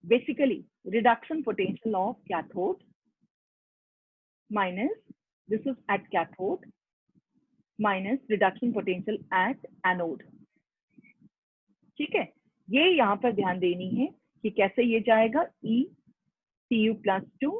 Speaker 1: basically reduction potential of cathode minus, this is at cathode, minus reduction potential at anode। ठीक है, ये यहाँ पर ध्यान देनी है कि कैसे ये जाएगा, E Cu + 2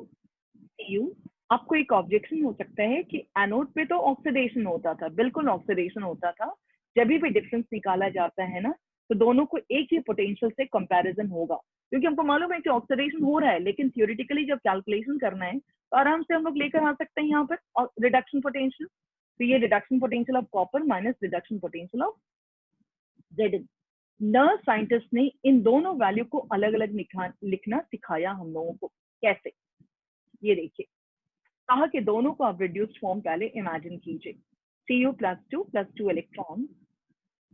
Speaker 1: Cu। आपको एक ऑब्जेक्शन हो सकता है कि एनोड पे तो ऑक्सीडेशन होता था, बिल्कुल ऑक्सीडेशन होता था, जब भी डिफरेंस निकाला जाता है ना तो दोनों को एक ही पोटेंशियल से कंपैरिजन होगा, क्योंकि हमको मालूम है कि ऑक्सीडेशन हो रहा है, लेकिन थियोरेटिकली जब कैलकुलेशन करना है तो आराम से हम लोग लेकर आ सकते हैं यहाँ पर रिडक्शन पोटेंशियल। तो ये reduction potential of copper minus reduction potential of Zn। Nurse scientist ने इन दोनों वैल्यू को अलग अलग लिखना सिखाया हम लोगों को। कैसे, ये देखिए, कहा कि दोनों को आप रिड्यूस्ड फॉर्म पहले इमेजिन कीजिए, Cu + 2 इलेक्ट्रॉन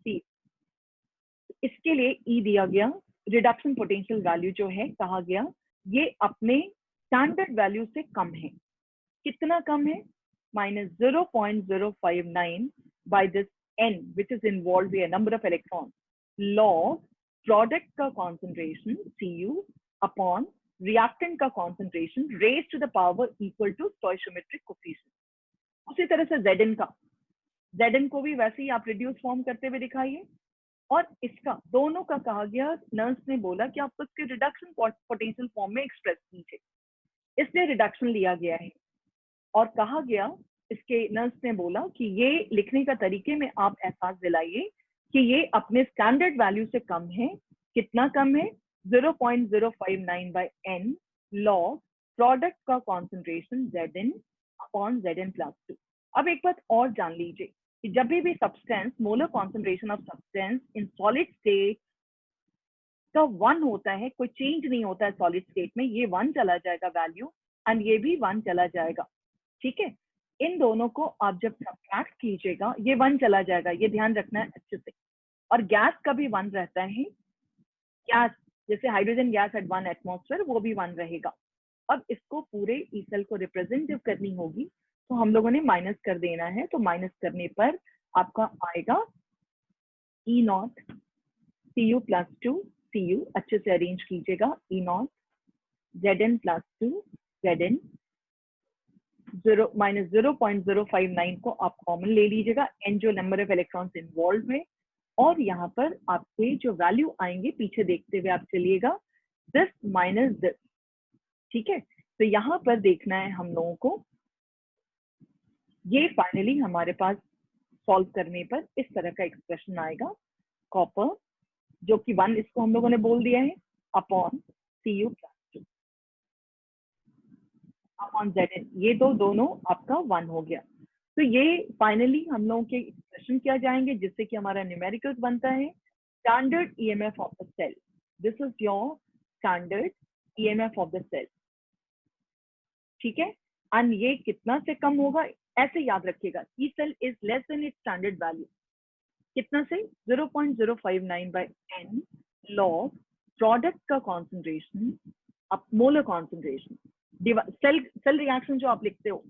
Speaker 1: C। इसके लिए E दिया गया, रिडक्शन पोटेंशियल वैल्यू जो है कहा गया ये अपने स्टैंडर्ड वैल्यू से कम है, कितना कम है? -0.059 by this n which is involved here, number of electrons, log product का कॉन्सेंट्रेशन Cu अपॉन रिएक्टेंट का concentration raise to the power equal to stoichiometric coefficient. उसी तरह से Zn का, Zn को भी वैसे ही आप रिड्यूस फॉर्म करते हुए दिखाइए। और इसका दोनों का कहा गया, नर्स ने बोला कि आप उसके रिडक्शन पोटेंशियल फॉर्म में एक्सप्रेस कीजिए, इसलिए रिडक्शन लिया गया है। और कहा गया, इसके नर्स ने बोला कि ये लिखने का तरीके में आप एहसास दिलाइए कि ये अपने स्टैंडर्ड वैल्यू से कम है। कितना कम है? 0.059 by n log प्रोडक्ट का कॉन्सेंट्रेशन Zn अपॉन Zn+2। अब एक बात और जान लीजिए कि जब भी substance, molar concentration of substance in solid state का 1 होता है, कोई चेंज नहीं होता है सॉलिड स्टेट में, ये 1 चला जाएगा वैल्यू, एंड ये भी 1 चला जाएगा। ठीक है, इन दोनों को आप जब सब्ट्रैक्ट कीजिएगा ये 1 चला जाएगा, ये ध्यान रखना है अच्छे से। और गैस का भी 1 रहता है, गैस जैसे हाइड्रोजन गैस एट 1 एटमॉस्फेयर वो भी 1 रहेगा। अब इसको पूरे ई सेल को रिप्रेजेंट जब करनी होगी तो हम लोगों ने माइनस कर देना है, तो माइनस करने पर आपका आएगा E0 Cu+2 Cu, अच्छे से अरेंज कीजिएगा, E0 Zn+2 Zn -0.059 को आप कॉमन ले लीजिएगा, n जो नंबर ऑफ इलेक्ट्रॉन्स इन्वॉल्व है, और यहाँ पर आपके जो वैल्यू आएंगे पीछे देखते हुए आप चलिएगा, दिस माइनस दिस। ठीक है, तो यहाँ पर देखना है हम लोगों को, ये फाइनली हमारे पास सॉल्व करने पर इस तरह का एक्सप्रेशन आएगा, कॉपर जो कि 1 इसको हम लोगों ने बोल दिया है अपॉन Cu+2 अपॉन Zn, ये दोनों आपका 1 हो गया। तो ये फाइनली हम लोगों के एक्सप्रेशन क्या जाएंगे जिससे कि हमारा न्यूमेरिकल बनता है standard EMF of the cell. This is your standard EMF of the cell. ठीक है, एंड ये कितना से कम होगा ऐसे याद रखिएगा, E cell is less than its standard value. कितना से? 0.059 by n log प्रोडक्ट का कॉन्सेंट्रेशन अब मोलर कॉन्सेंट्रेशन, सेल रिएक्शन जो आप लिखते हो,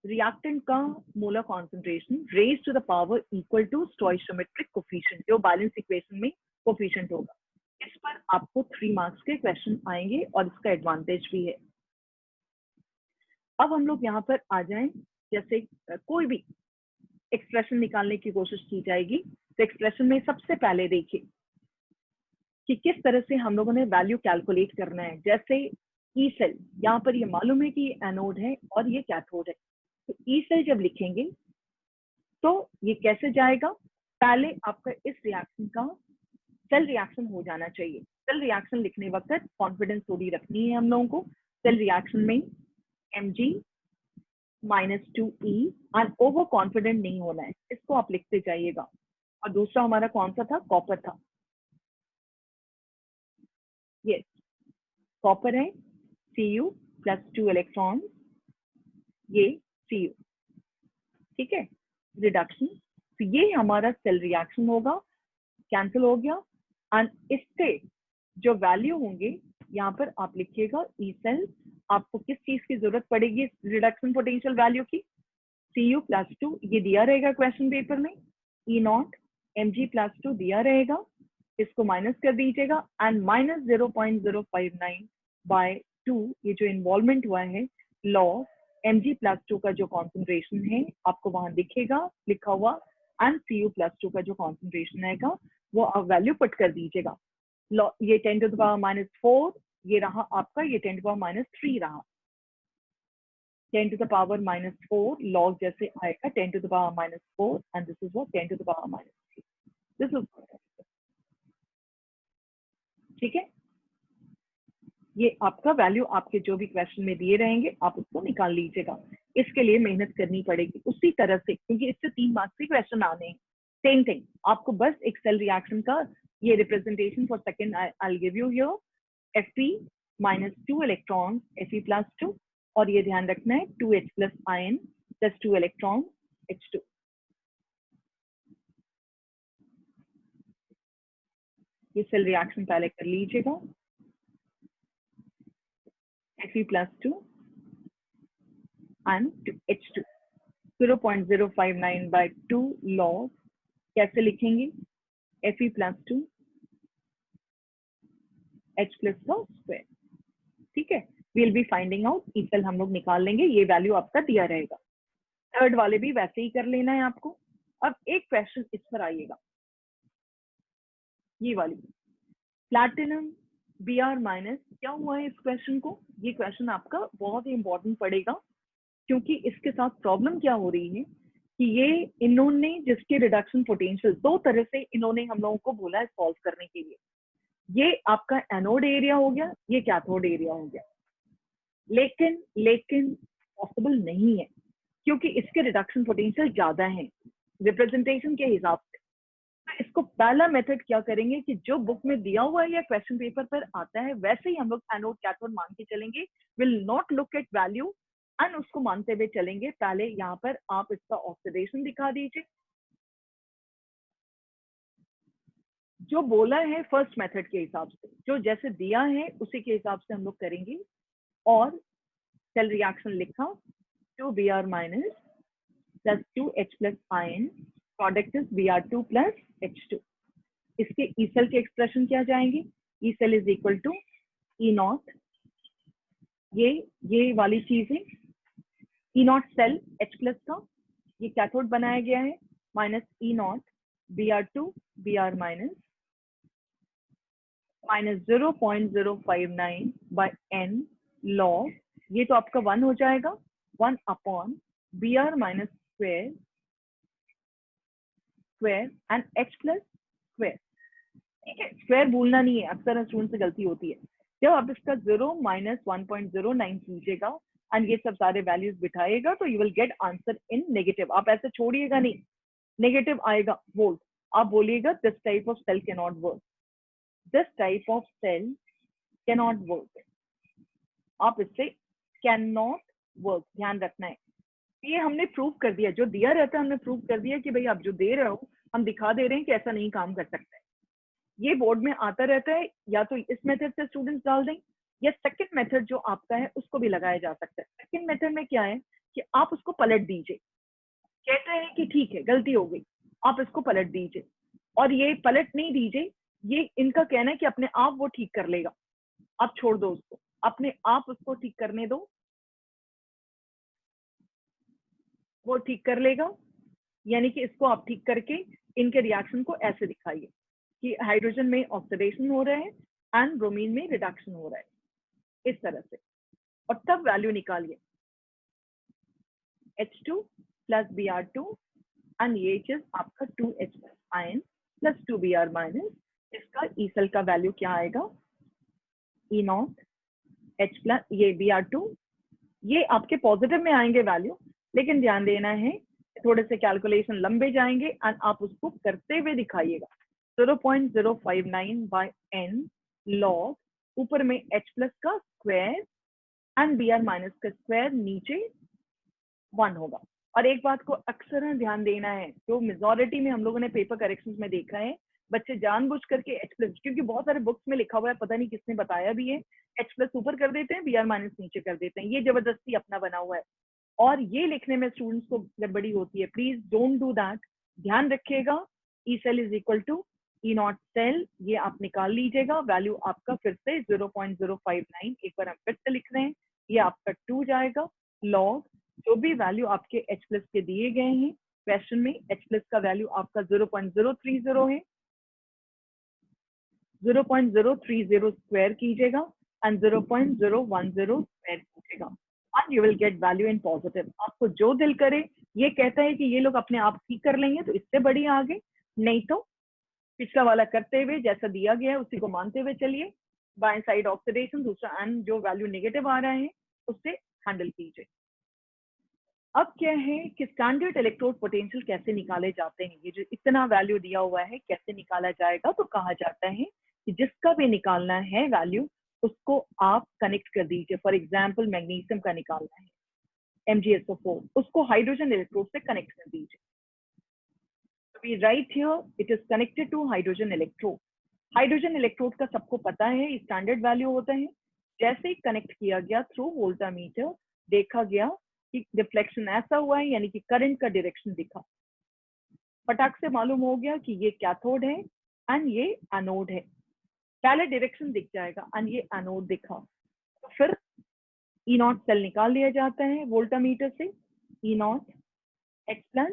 Speaker 1: रिएक्टेंट का molar concentration raise to the power equal to stoichiometric coefficient, जो बैलेंस इक्वेशन में कोफिशिएंट होगा। इस पर आपको 3 मार्क्स के क्वेश्चन आएंगे और इसका एडवांटेज भी है। अब हम लोग यहाँ पर आ जाएं, जैसे कोई भी एक्सप्रेशन निकालने की कोशिश की जाएगी, तो एक्सप्रेशन में सबसे पहले देखिए कि किस तरह से हम लोगों ने वैल्यू कैलकुलेट करना है। जैसे ई सेल, यहाँ पर ये मालूम है कि ये एनोड है और ये कैथोड है, तो ई सेल जब लिखेंगे तो ये कैसे जाएगा, पहले आपका इस रिएक्शन का सेल रिएक्शन हो जाना चाहिए। सेल रिएक्शन लिखने वक्त कॉन्फिडेंस थोड़ी रखनी है हम लोगों को। सेल रिएक्शन में Mg -2E, और ओवर कॉन्फिडेंट नहीं होना है, इसको आप लिखते जाइएगा। और दूसरा हमारा कौन सा था? कॉपर था। यस, कॉपर है, Cu+2 इलेक्ट्रॉन, ये Cu। ठीक है, रिडक्शन, तो ये हमारा सेल रिएक्शन होगा, कैंसिल हो गया। एंड इससे जो वैल्यू होंगे यहाँ पर आप लिखिएगा, ई सेल आपको किस चीज की जरूरत पड़ेगी रिडक्शन पोटेंशियल वैल्यू की? Cu+2, ये दिया रहेगा क्वेश्चन पेपर में, E0 Mg+2 दिया रहेगा, इसको माइनस कर दीजिएगा, एंड -0.059 by 2, ये जो इन्वॉल्वमेंट हुआ है लॉ Mg+2 का जो कॉन्सेंट्रेशन है आपको वहां दिखेगा लिखा हुआ, एंड Cu+2 का जो कॉन्सेंट्रेशन आएगा वो आप वैल्यू पुट कर दीजिएगा। ये 10⁻⁴, ये रहा आपका, ये 10⁻³ रहा, 10⁻⁴ log जैसे आएगा 10⁻⁴, and this is what 10⁻3। This is, ठीक है, ये आपका वैल्यू आपके जो भी क्वेश्चन में दिए रहेंगे आप उसको निकाल लीजिएगा। इसके लिए मेहनत करनी पड़ेगी उसी तरह से, क्योंकि इससे 3 मार्क्स के क्वेश्चन आने हैं। सेम थिंग, आपको बस एक सेल रिएक्शन का ये representation for second I will give you here, Fe -2 electron Fe+2, और ये ध्यान रखना है 2H+ आयन +2 इलेक्ट्रॉन H2। ये सेल रिएक्शन पहले कर लीजिएगा, Fe+2 and H2 0.059 by 2 log कैसे लिखेंगे Fe plus 2 H plus का स्क्वायर। ठीक है, we'll be finding out, E cell हम लोग निकाल लेंगे, ये वैल्यू आपका दिया रहेगा। थर्ड वाले भी वैसे ही कर लेना है आपको। अब एक क्वेश्चन इस पर आइएगा, ये वाली प्लैटिनम Br माइनस, क्या हुआ है इस क्वेश्चन को, ये क्वेश्चन आपका बहुत ही इंपॉर्टेंट पड़ेगा, क्योंकि इसके साथ प्रॉब्लम क्या हो रही है कि ये इन्होंने जिसके रिडक्शन पोटेंशियल दो तरह से इन्होंने हम लोगों को बोला है सॉल्व करने के लिए, ये आपका एनोड एरिया हो गया, ये कैथोड एरिया हो गया, लेकिन पॉसिबल नहीं है, क्योंकि इसके रिडक्शन पोटेंशियल ज्यादा है रिप्रेजेंटेशन के हिसाब से। तो इसको पहला मेथड क्या करेंगे कि जो बुक में दिया हुआ है या क्वेश्चन पेपर पर आता है वैसे ही हम लोग एनोड कैथोड मान के चलेंगे, will not look at value and उसको मानते हुए चलेंगे। पहले यहाँ पर आप इसका ऑक्सीडेशन दिखा दीजिए, जो बोला है फर्स्ट मेथड के हिसाब से, जो जैसे दिया है उसी के हिसाब से हम लोग करेंगे। और सेल रिएक्शन लिखा 2Br minus plus 2H plus ion, product is Br2 plus H2। इसके ई सेल के एक्सप्रेशन क्या जाएंगे, E cell is equal to E naught, ये वाली चीज है, E not cell H plus का, ये कैथोड बनाया गया है, minus E naught Br2 Br minus 0.059 by n log, ये तो आपका 1 हो जाएगा, 1 upon Br minus square and H plus square. ठीक है, स्क्वायर भूलना नहीं है, अक्सर स्टूडेंट से गलती होती है। जब आप इसका 0 माइनस 1.09 कीजिएगा एंड ये सब सारे वैल्यूज बिठाएगा तो you will get answer in negative. आप ऐसे छोड़िएगा नहीं, नेगेटिव आएगा वोल्ट, आप बोलिएगा this type of cell can not work, this type of cell can not work, आप इससे कैन नॉट वर्क ध्यान रखना है। ये हमने प्रूव कर दिया, जो दिया रहता है हमने प्रूव कर दिया कि भाई आप जो दे रहे हो हम दिखा दे रहे हैं कि ऐसा नहीं काम कर सकता है। ये बोर्ड में आता रहता है, या तो इस मेथड से स्टूडेंट्स डाल दें या सेकंड मेथड जो आपका है उसको भी लगाया जा सकता है। सेकंड मेथड में क्या है कि आप उसको पलट दीजिए, कहते हैं कि ठीक है गलती हो गई, आप इसको पलट दीजिए, और ये पलट नहीं दीजिए, ये इनका कहना है कि अपने आप वो ठीक कर लेगा, आप छोड़ दो उसको, अपने आप उसको ठीक करने दो, वो ठीक कर लेगा। यानी कि इसको आप ठीक करके इनके रिएक्शन को ऐसे दिखाइए कि हाइड्रोजन में ऑक्सीडेशन हो रहा है एंड ब्रोमीन में रिडक्शन हो रहा है, इस तरह से, और तब वैल्यू निकालिए H2 प्लस Br2 एंड ये चीज आपका 2H ion plus 2Br minus, इसका ई सेल का वैल्यू क्या आएगा, ई नॉट H प्लस ये Br2, ये आपके पॉजिटिव में आएंगे वैल्यू, लेकिन ध्यान देना है थोड़े से कैलकुलेशन लंबे जाएंगे एंड आप उसको करते हुए दिखाइएगा। 0.059 by n log, ऊपर में H प्लस का स्क्वायर एंड Br माइनस का स्क्वायर, नीचे 1 होगा। और एक बात को अक्सर ध्यान देना है, जो मेजॉरिटी में हम लोगों ने पेपर करेक्शन में देखा है, बच्चे जानबूझ करके H प्लस, क्योंकि बहुत सारे बुक्स में लिखा हुआ है, पता नहीं किसने बताया भी है, H प्लस ऊपर कर देते हैं, Br माइनस नीचे कर देते हैं, ये जबरदस्ती अपना बना हुआ है और ये लिखने में स्टूडेंट्स को गड़बड़ी होती है। प्लीज डोंट डू दैट, ध्यान रखिएगा। E cell is equal to E not cell, ये आप निकाल लीजिएगा, वैल्यू आपका फिर से 0.059, एक बार हम फिर से लिख रहे हैं, ये आपका 2 जाएगा लॉग, जो भी वैल्यू आपके H प्लस के दिए गए हैं क्वेश्चन में, H प्लस का वैल्यू आपका 0.030 है, 0.030 स्क्वायर कीजिएगा एंड 0.010 स्क्वायर कीजिएगा and you will get value in positive। आपको जो दिल करे, ये कहता है कि ये लोग अपने आप ठीक कर लेंगे तो इससे बड़ी आगे, नहीं तो पिछला वाला करते हुए जैसा दिया गया है उसी को मानते हुए चलिए, बाएं साइड ऑक्सीडेशन, दूसरा एंड जो वैल्यू नेगेटिव आ रहा है उससे हैंडल कीजिए। अब क्या है कि स्टैंडर्ड इलेक्ट्रोड पोटेंशियल कैसे निकाले जाते हैं, ये जो इतना वैल्यू दिया हुआ है कैसे निकाला जाएगा, तो कहा जाता है कि जिसका भी निकालना है वैल्यू उसको आप कनेक्ट कर दीजिए। फॉर एग्जाम्पल मैग्नीशियम का निकालना है MgSO4, उसको हाइड्रोजन इलेक्ट्रोड से कनेक्ट कर दीजिए। We write here it is connected to hydrogen electrode. Hydrogen electrode का सबको पता है स्टैंडर्ड वैल्यू होता है, जैसे ही कनेक्ट किया गया थ्रू वोल्टामीटर, देखा गया कि रिफ्लेक्शन ऐसा हुआ है, यानी कि करंट का डायरेक्शन दिखा। फटाक से मालूम हो गया कि ये कैथोड है एंड ये एनोड है। पहले डायरेक्शन दिख जाएगा एंड ये एनोड दिखा, तो फिर ई नॉट सेल निकाल लिया जाता है वोल्टामीटर से। E naught H plus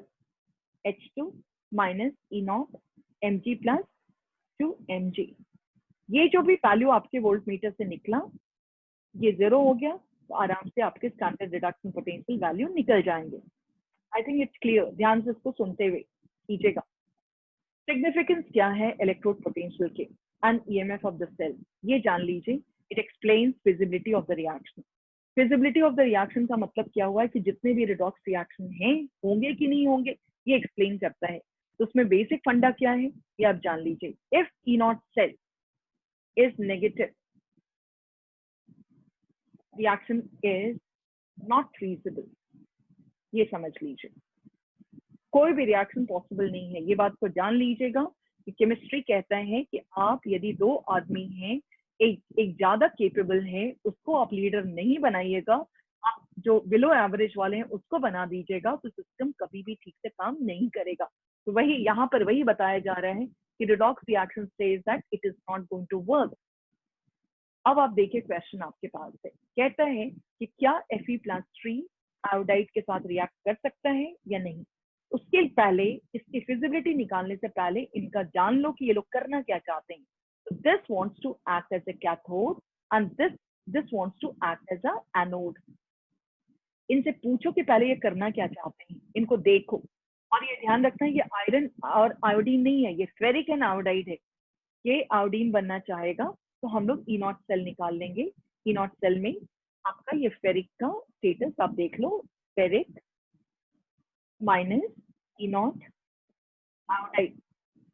Speaker 1: H2 minus E naught Mg plus 2Mg। ये जो भी वैल्यू आपके वोल्ट मीटर से निकला, ये 0 हो गया, तो आराम से आपके स्टैंडर्ड रिडक्शन पोटेंशियल वैल्यू निकल जाएंगे। आई थिंक इट्स क्लियर, ध्यान से इसको सुनते हुए कीजिएगा। सिग्निफिकेंस क्या है इलेक्ट्रोड पोटेंशियल के and EMF of the cell, ये जान लीजिए। It explains feasibility of the reaction. Feasibility of the reaction का मतलब क्या हुआ है कि जितने भी रिडॉक्स रिएक्शन हैं, होंगे कि नहीं होंगे, ये एक्सप्लेन करता है। तो उसमें बेसिक फंडा क्या है ये आप जान लीजिए। If E not cell is negative, reaction is not feasible, ये समझ लीजिए। कोई भी रिएक्शन पॉसिबल नहीं है, ये बात को जान लीजिएगा कि केमिस्ट्री कहता है कि आप यदि दो आदमी हैं, एक ज्यादा केपेबल है, उसको आप लीडर नहीं बनाइएगा, आप जो बिलो एवरेज वाले हैं उसको बना दीजिएगा, तो सिस्टम कभी भी ठीक से काम नहीं करेगा। तो वही यहाँ पर वही बताया जा रहा है कि redox reaction says that it is not going to work. अब आप देखिए क्वेश्चन आपके पास है, कहता है कि क्या Fe+3 आयोडाइड के साथ रिएक्ट कर सकता है या नहीं। उसके पहले, इसकी फिजिबिलिटी निकालने से पहले इनका जान लो कि ये लोग करना क्या चाहते हैं। So this wants to act as a cathode and this wants to act as a anode. इनसे पूछो कि पहले ये करना क्या चाहते हैं, इनको देखो और ये ध्यान रखना है ये आयरन और आयोडीन नहीं है, ये फेरिक एंड आयोडाइड है। ये आयोडीन बनना चाहेगा तो हम लोग ई नॉट सेल निकाल लेंगे। ई नॉट सेल में आपका ये फेरिक का स्टेटस आप देख लो, ferric minus E nought iodide,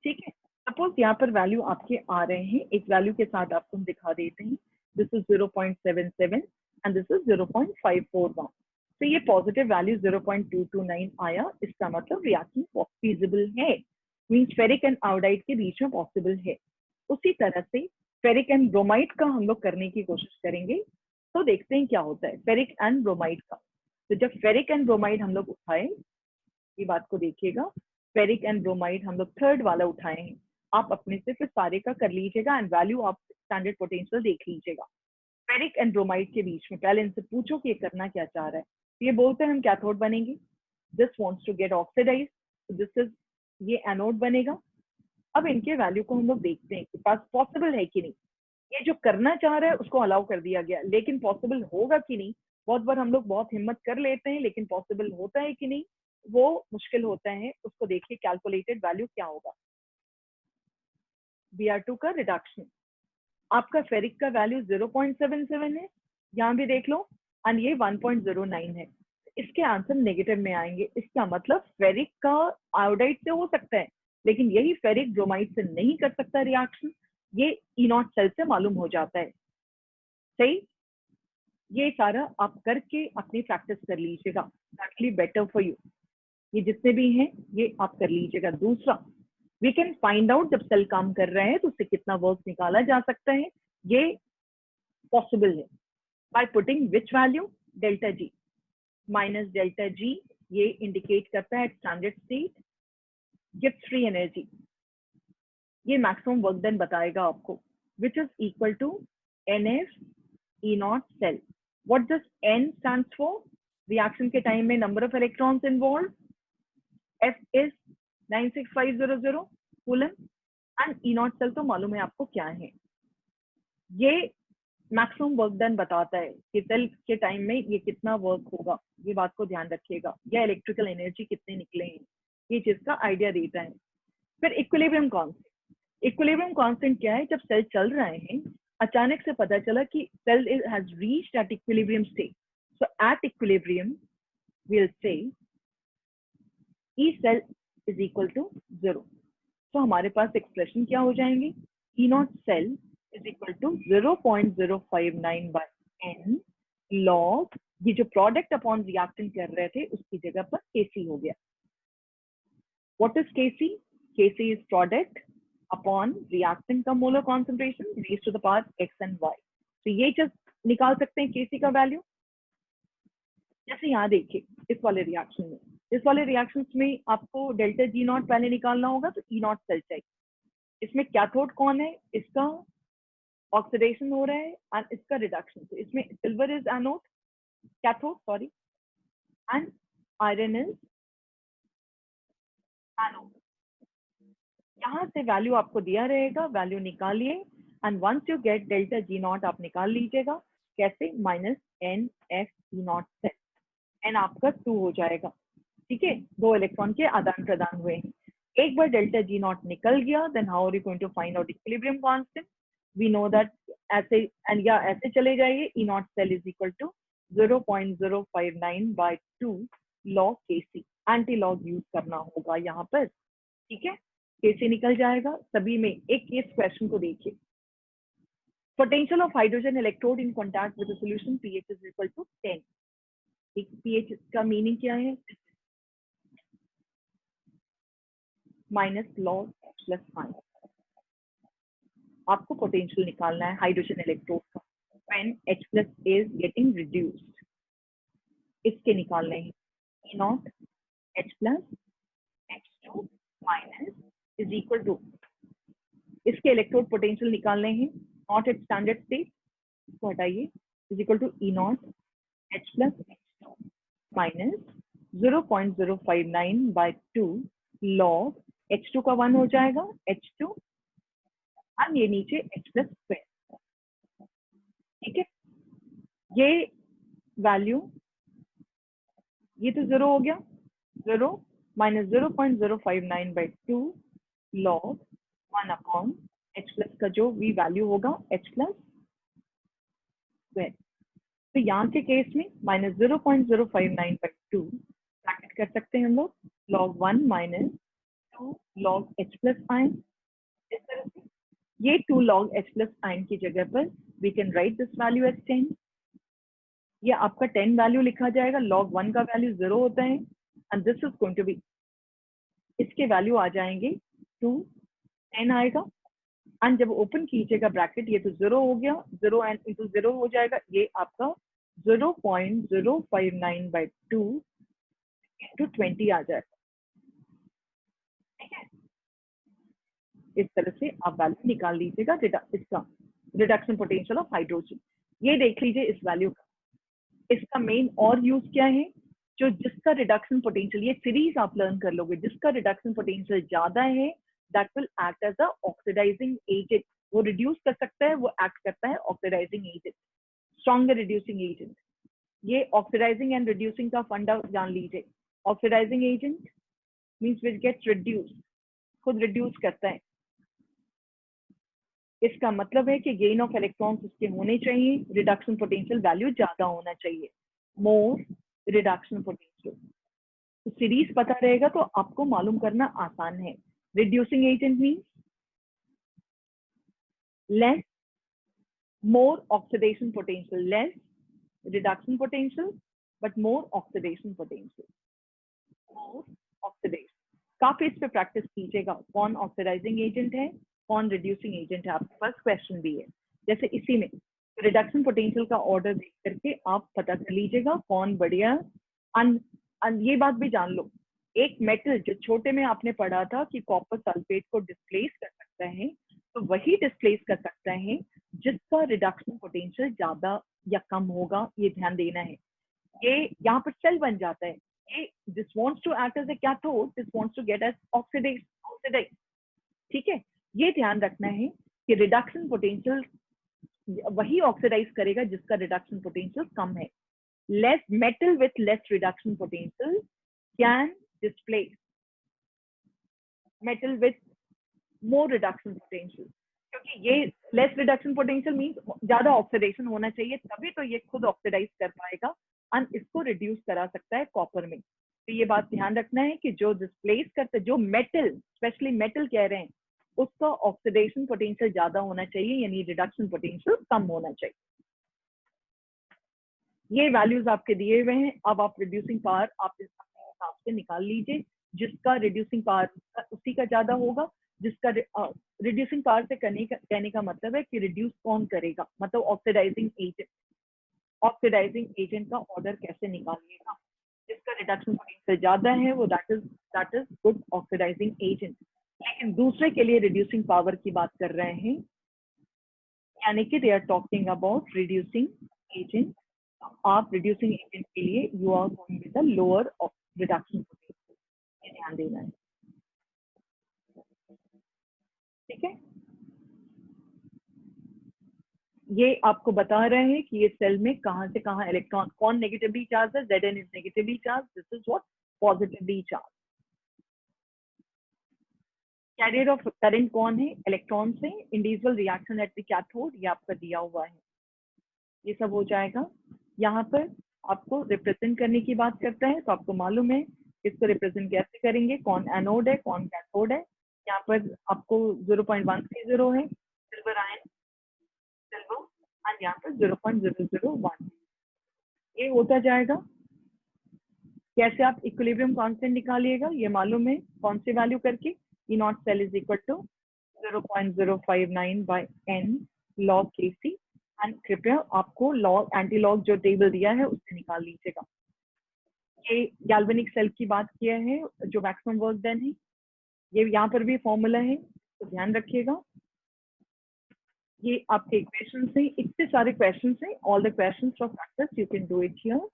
Speaker 1: ठीक है। सपोज यहाँ पर वैल्यू आपके आ रहे हैं, एक वैल्यू के साथ आपको हम दिखा देते हैं। This is 0.77 and this is 0.541। तो ये पॉजिटिव वैल्यू 0.229 आया, इसका मतलब रिएक्शन फीजिबल है, मींस फेरिक एंड आयोडाइड के बीच में पॉसिबल है। उसी तरह से फेरिक एंड ब्रोमाइड का हम लोग करने की कोशिश करेंगे, तो देखते हैं क्या होता है फेरिक एंड ब्रोमाइड का। तो जब फेरिक एंड ब्रोमाइड हम लोग उठाए, ये बात को देखिएगा, फेरिक एंड ब्रोमाइड हम लोग थर्ड वाला उठाए हैं। आप अपने से फिर सारे का कर लीजिएगा एंड वैल्यू आप स्टैंडर्ड पोटेंशियल देख लीजिएगा। फेरिक एंड ब्रोमाइड के बीच में पहले इनसे पूछो कि ये करना क्या चाह रहा है। तो ये बोलते हैं हम कैथोड बनेंगे, this wants to get oxidise, this is, ये एनोड बनेगा। अब इनके वैल्यू को हम लोग देखते हैं कि पास पॉसिबल है कि नहीं। ये जो करना चाह रहा है उसको अलाउ कर दिया गया, लेकिन पॉसिबल होगा कि नहीं, बहुत बार हम लोग बहुत हिम्मत कर लेते हैं, लेकिन पॉसिबल होता है कि नहीं वो मुश्किल होता है। उसको देखिए कैलकुलेटेड वैल्यू क्या होगा। Br2 का रिडक्शन, आपका फेरिक का वैल्यू 0.77 है, यहाँ भी देख लो, एंड ये 1.09 है। इसके आंसर नेगेटिव में आएंगे। इसका मतलब फेरिक का आयोडाइड से हो सकता है, लेकिन यही फेरिक ब्रोमाइड से नहीं कर सकता रिएक्शन, ये ई नॉट सेल से मालूम हो जाता है। सही, ये सारा आप करके अपनी प्रैक्टिस कर लीजिएगा, दैट्स बेटर फॉर यू। ये जितने भी हैं ये आप कर लीजिएगा। दूसरा, वी कैन फाइंड आउट जब सेल काम कर रहे हैं तो उससे कितना वर्क निकाला जा सकता है, ये पॉसिबल है by putting which value, delta G minus delta G, ये इंडिकेट करता है standard state, gives free energy, ये मैक्सिमम वर्क डन बताएगा आपको, which is equal to NF E naught cell. What this N stands for, reaction के टाइम में number of electrons involve, F is 96500 coulomb, and E not cell तो मालूम है आपको क्या है। ये मैक्सिमम वर्क डन बताता है कि सेल के टाइम में ये कितना वर्क होगा, ये बात को ध्यान रखिएगा, या इलेक्ट्रिकल एनर्जी कितने निकले हैं, ये चीज का आइडिया देता है। फिर इक्विलिब्रियम कांस्टेंट, इक्विलिब्रियम कांस्टेंट क्या है, जब सेल चल रहे हैं अचानक से पता चला कि cell has reached at equilibrium state, so at equilibrium we'll say E cell is equal to 0। तो हमारे पास एक्सप्रेशन क्या हो जाएंगे, E naught cell is equal to 0.059 by N log, ये जो प्रोडक्ट अपॉन रिएक्टेंट कर रहे थे उसकी जगह पर Kc हो गया। What is Kc? Kc is product upon reactant का molar concentration raised to the power x and y। तो ये जस्ट निकाल सकते हैं Kc का वैल्यू। जैसे यहाँ देखिए इस वाले रिएक्शन में आपको डेल्टा जी नॉट पहले निकालना होगा, तो ई नॉट सेल चाहिए। इसमें कैथोड कौन है, इसका ऑक्सीडेशन हो रहा है एंड इसका रिडक्शन, तो इसमें silver is anode, cathode sorry, and iron is anode. यहाँ से वैल्यू आपको दिया रहेगा, वैल्यू निकालिए and once you get delta G naught आप निकाल लीजिएगा। कैसे, minus N F E naught से एन आपका 2 हो जाएगा, ठीक है, 2 इलेक्ट्रॉन के आदान प्रदान हुए हैं। एक बार डेल्टा जी नॉट निकल गया, then how are you going to find out equilibrium constant? We know that ऐसे एंड या ऐसे चले जाइए, E not cell is equal to 0.059/2 log Kc, anti log use करना होगा यहाँ पर, ठीक है। कैसे निकल जाएगा सभी में। एक केस क्वेश्चन को देखिए, potential of hydrogen electrode in contact with solution pH is equal to 10। एक pH का मीनिंग क्या है, माइनस लॉग प्लस आयन। आपको पोटेंशियल निकालना है हाइड्रोजन इलेक्ट्रोड का when H plus is getting reduced, इसके निकालने हैं E naught H plus H2 minus is equal to, इसके इलेक्ट्रोड पोटेंशियल निकालने हैं नॉट एट स्टैंडर्ड स्टेट, इसको हटाइए, is equal to E naught H plus H2 minus 0.059/2 log H2 का 1 हो जाएगा H2 और ये नीचे H प्लस स्क्वायर, ठीक है। ये वैल्यू, ये तो 0 हो गया, 0 minus 0.059/2 log 1 upon H plus का जो V वैल्यू होगा H प्लस स्क्वायर। तो यहाँ के केस में माइनस 0.059/2 ब्रैकेट कर सकते हैं हम लोग, log 1 minus 2 log H plus ion, इस तरह से। ये 2 लॉग H प्लस आयन की जगह पर we can write this value as 10। ये आपका 10 वैल्यू लिखा जाएगा, लॉग 1 का वैल्यू 0 होता है and this is going to be, इसके वैल्यू आ जाएंगे 2, 10 आएगा एंड जब ओपन कीजिएगा ब्रैकेट, ये तो 0 हो गया, 0 एंड इंटू 0 हो जाएगा, ये आपका 0.059/2 इंटू 20 आ जाएगा, ठीक है। इस तरह से आप वैल्यू निकाल लीजिएगा इसका रिडक्शन पोटेंशियल ऑफ हाइड्रोजन। ये देख लीजिए इस वैल्यू का, इसका मेन और यूज क्या है, जो जिसका रिडक्शन पोटेंशियल, ये सीरीज आप लर्न कर लोगे, जिसका रिडक्शन पोटेंशियल ज्यादा है that will act as a oxidising agent, वो रिड्यूस कर सकता है, वो एक्ट करता है oxidising agent, stronger reducing agent. ये ऑक्सीडाइजिंग एंड रिड्यूसिंग का फंडा जान लीजिए। Oxidising agent means which gets reduce, खुद रिड्यूस करता है, इसका मतलब है कि गेन ऑफ इलेक्ट्रॉन्स उसके होने चाहिए, रिडक्शन पोटेंशियल वैल्यू ज्यादा होना चाहिए, मोर रिडक्शन पोटेंशियल। तो सीरीज पता रहेगा तो आपको मालूम करना आसान है। Reducing agent means less, more oxidation potential, less reduction potential but more oxidation potential, more oxidation. काफी इस पे प्रैक्टिस कीजिएगा, कौन ऑक्सीडाइजिंग एजेंट है, कौन रिड्यूसिंग एजेंट है, आपके पास क्वेश्चन भी है। जैसे इसी में रिडक्शन पोटेंशियल का ऑर्डर देख करके आप पता कर लीजिएगा कौन बढ़िया। ये बात भी जान लो, एक मेटल जो छोटे में आपने पढ़ा था कि कॉपर सल्फेट को डिस्प्लेस कर सकता है, तो वही डिस्प्लेस कर सकता है जिसका रिडक्शन पोटेंशियल ज्यादा या कम होगा, ये ध्यान देना है। ये यहाँ पर सेल बन जाता है, ये this wants to act as a cathode, this wants to get as oxidise, ठीक है। ये ध्यान रखना है कि रिडक्शन पोटेंशियल वही ऑक्सीडाइज करेगा जिसका रिडक्शन पोटेंशियल कम है। Less metal with less reduction potential can displace metal with more reduction potential, क्योंकि ये less reduction potential means ज्यादा ऑक्सीडेशन होना चाहिए, तभी तो ये खुद ऑक्सीडाइज कर पाएगा और इसको रिड्यूस करा सकता है कॉपर में। तो ये बात ध्यान रखना है कि जो डिस्प्लेस करते, जो मेटल, स्पेशली मेटल कह रहे हैं, उसका ऑक्सीडेशन पोटेंशियल ज्यादा होना चाहिए, यानी रिडक्शन पोटेंशियल कम होना चाहिए। ये वैल्यूज आपके दिए हुए हैं, अब आप रिड्यूसिंग पावर आप इस हिसाब से निकाल लीजिए, जिसका रिड्यूसिंग पावर उसी का ज्यादा होगा, जिसका रिड्यूसिंग पावर से कहने का मतलब है कि रिड्यूस कौन करेगा, मतलब ऑक्सीडाइजिंग एजेंट। ऑक्सीडाइजिंग एजेंट का ऑर्डर कैसे निकालिएगा। जिसका रिडक्शन पोटेंशियल ज्यादा है वो that is good oxidising agent. लेकिन दूसरे के लिए रिड्यूसिंग पावर की बात कर रहे हैं, यानी कि they are talking about reducing agent. आप रिड्यूसिंग एजेंट के लिए you are going with the lower reduction potential, ये ध्यान देना है। ठीक है, ये आपको बता रहे हैं कि ये सेल में कहां से कहां इलेक्ट्रॉन, कौन नेगेटिवली चार्ज है, Zn is negatively charge, this is what positively charge. Carrier of current कौन है, इलेक्ट्रॉन से, individual reaction at the cathode, ये आपका दिया हुआ है, ये सब हो जाएगा। यहाँ पर आपको रिप्रेजेंट करने की बात करता है, तो आपको मालूम है इसको रिप्रेजेंट कैसे करेंगे, कौन एनोड है कौन कैथोड है। यहाँ पर आपको 0.130 है सिल्वर आयन, सिल्वर, और यहाँ पर 0.001 ये होता जाएगा। कैसे आप इक्विलिब्रियम कांस्टेंट निकालिएगा, ये मालूम है कौन सी वैल्यू करके, E naught cell is equal to 0.059 by n log Kc। And कृपया आपको लॉग एंटी लॉग जो टेबल दिया है उससे निकाल लीजिएगा। ये गैल्वेनिक सेल की बात किया है जो मैक्सिमम वर्क डन है, ये यहाँ पर भी फॉर्मूला है तो ध्यान रखिएगा। ये आपके इक्वेशन से, इतने सारे क्वेश्चन हैं, all the question for practice you can do it here.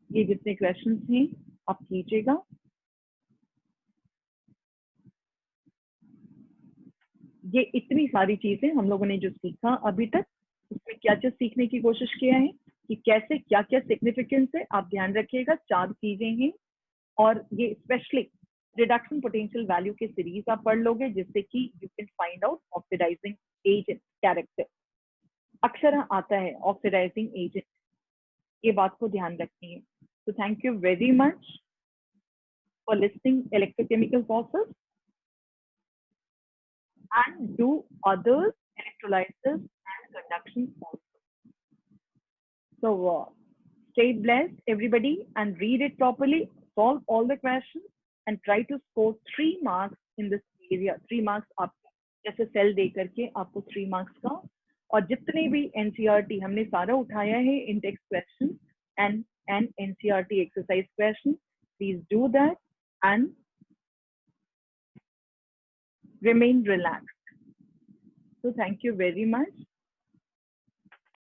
Speaker 1: ये जितने क्वेश्चन हैं आप कीजिएगा। ये इतनी सारी चीजें हम लोगों ने जो सीखा अभी तक, उसमें क्या क्या सीखने की कोशिश किया है कि कैसे क्या क्या सिग्निफिकेंस है, आप ध्यान रखिएगा। 4 चीजें हैं, और ये स्पेशली रिडक्शन पोटेंशियल वैल्यू के सीरीज आप पढ़ लोगे, जिससे कि you can find out oxidising agent character. अक्सर आता है ऑक्सीडाइजिंग एजेंट, ये बात को ध्यान रखनी है। तो thank you very much for listening electrochemical process and do other electrolysis and conduction also. So stay blessed everybody and read it properly, solve all the questions and try to score 3 marks in this area। 3 marks आप जैसे सेल दे करके आपको 3 marks का, और जितने भी एनसीईआरटी हमने सारा उठाया है in text question and NCERT exercise question, please do that and remain relaxed। So thank you very much.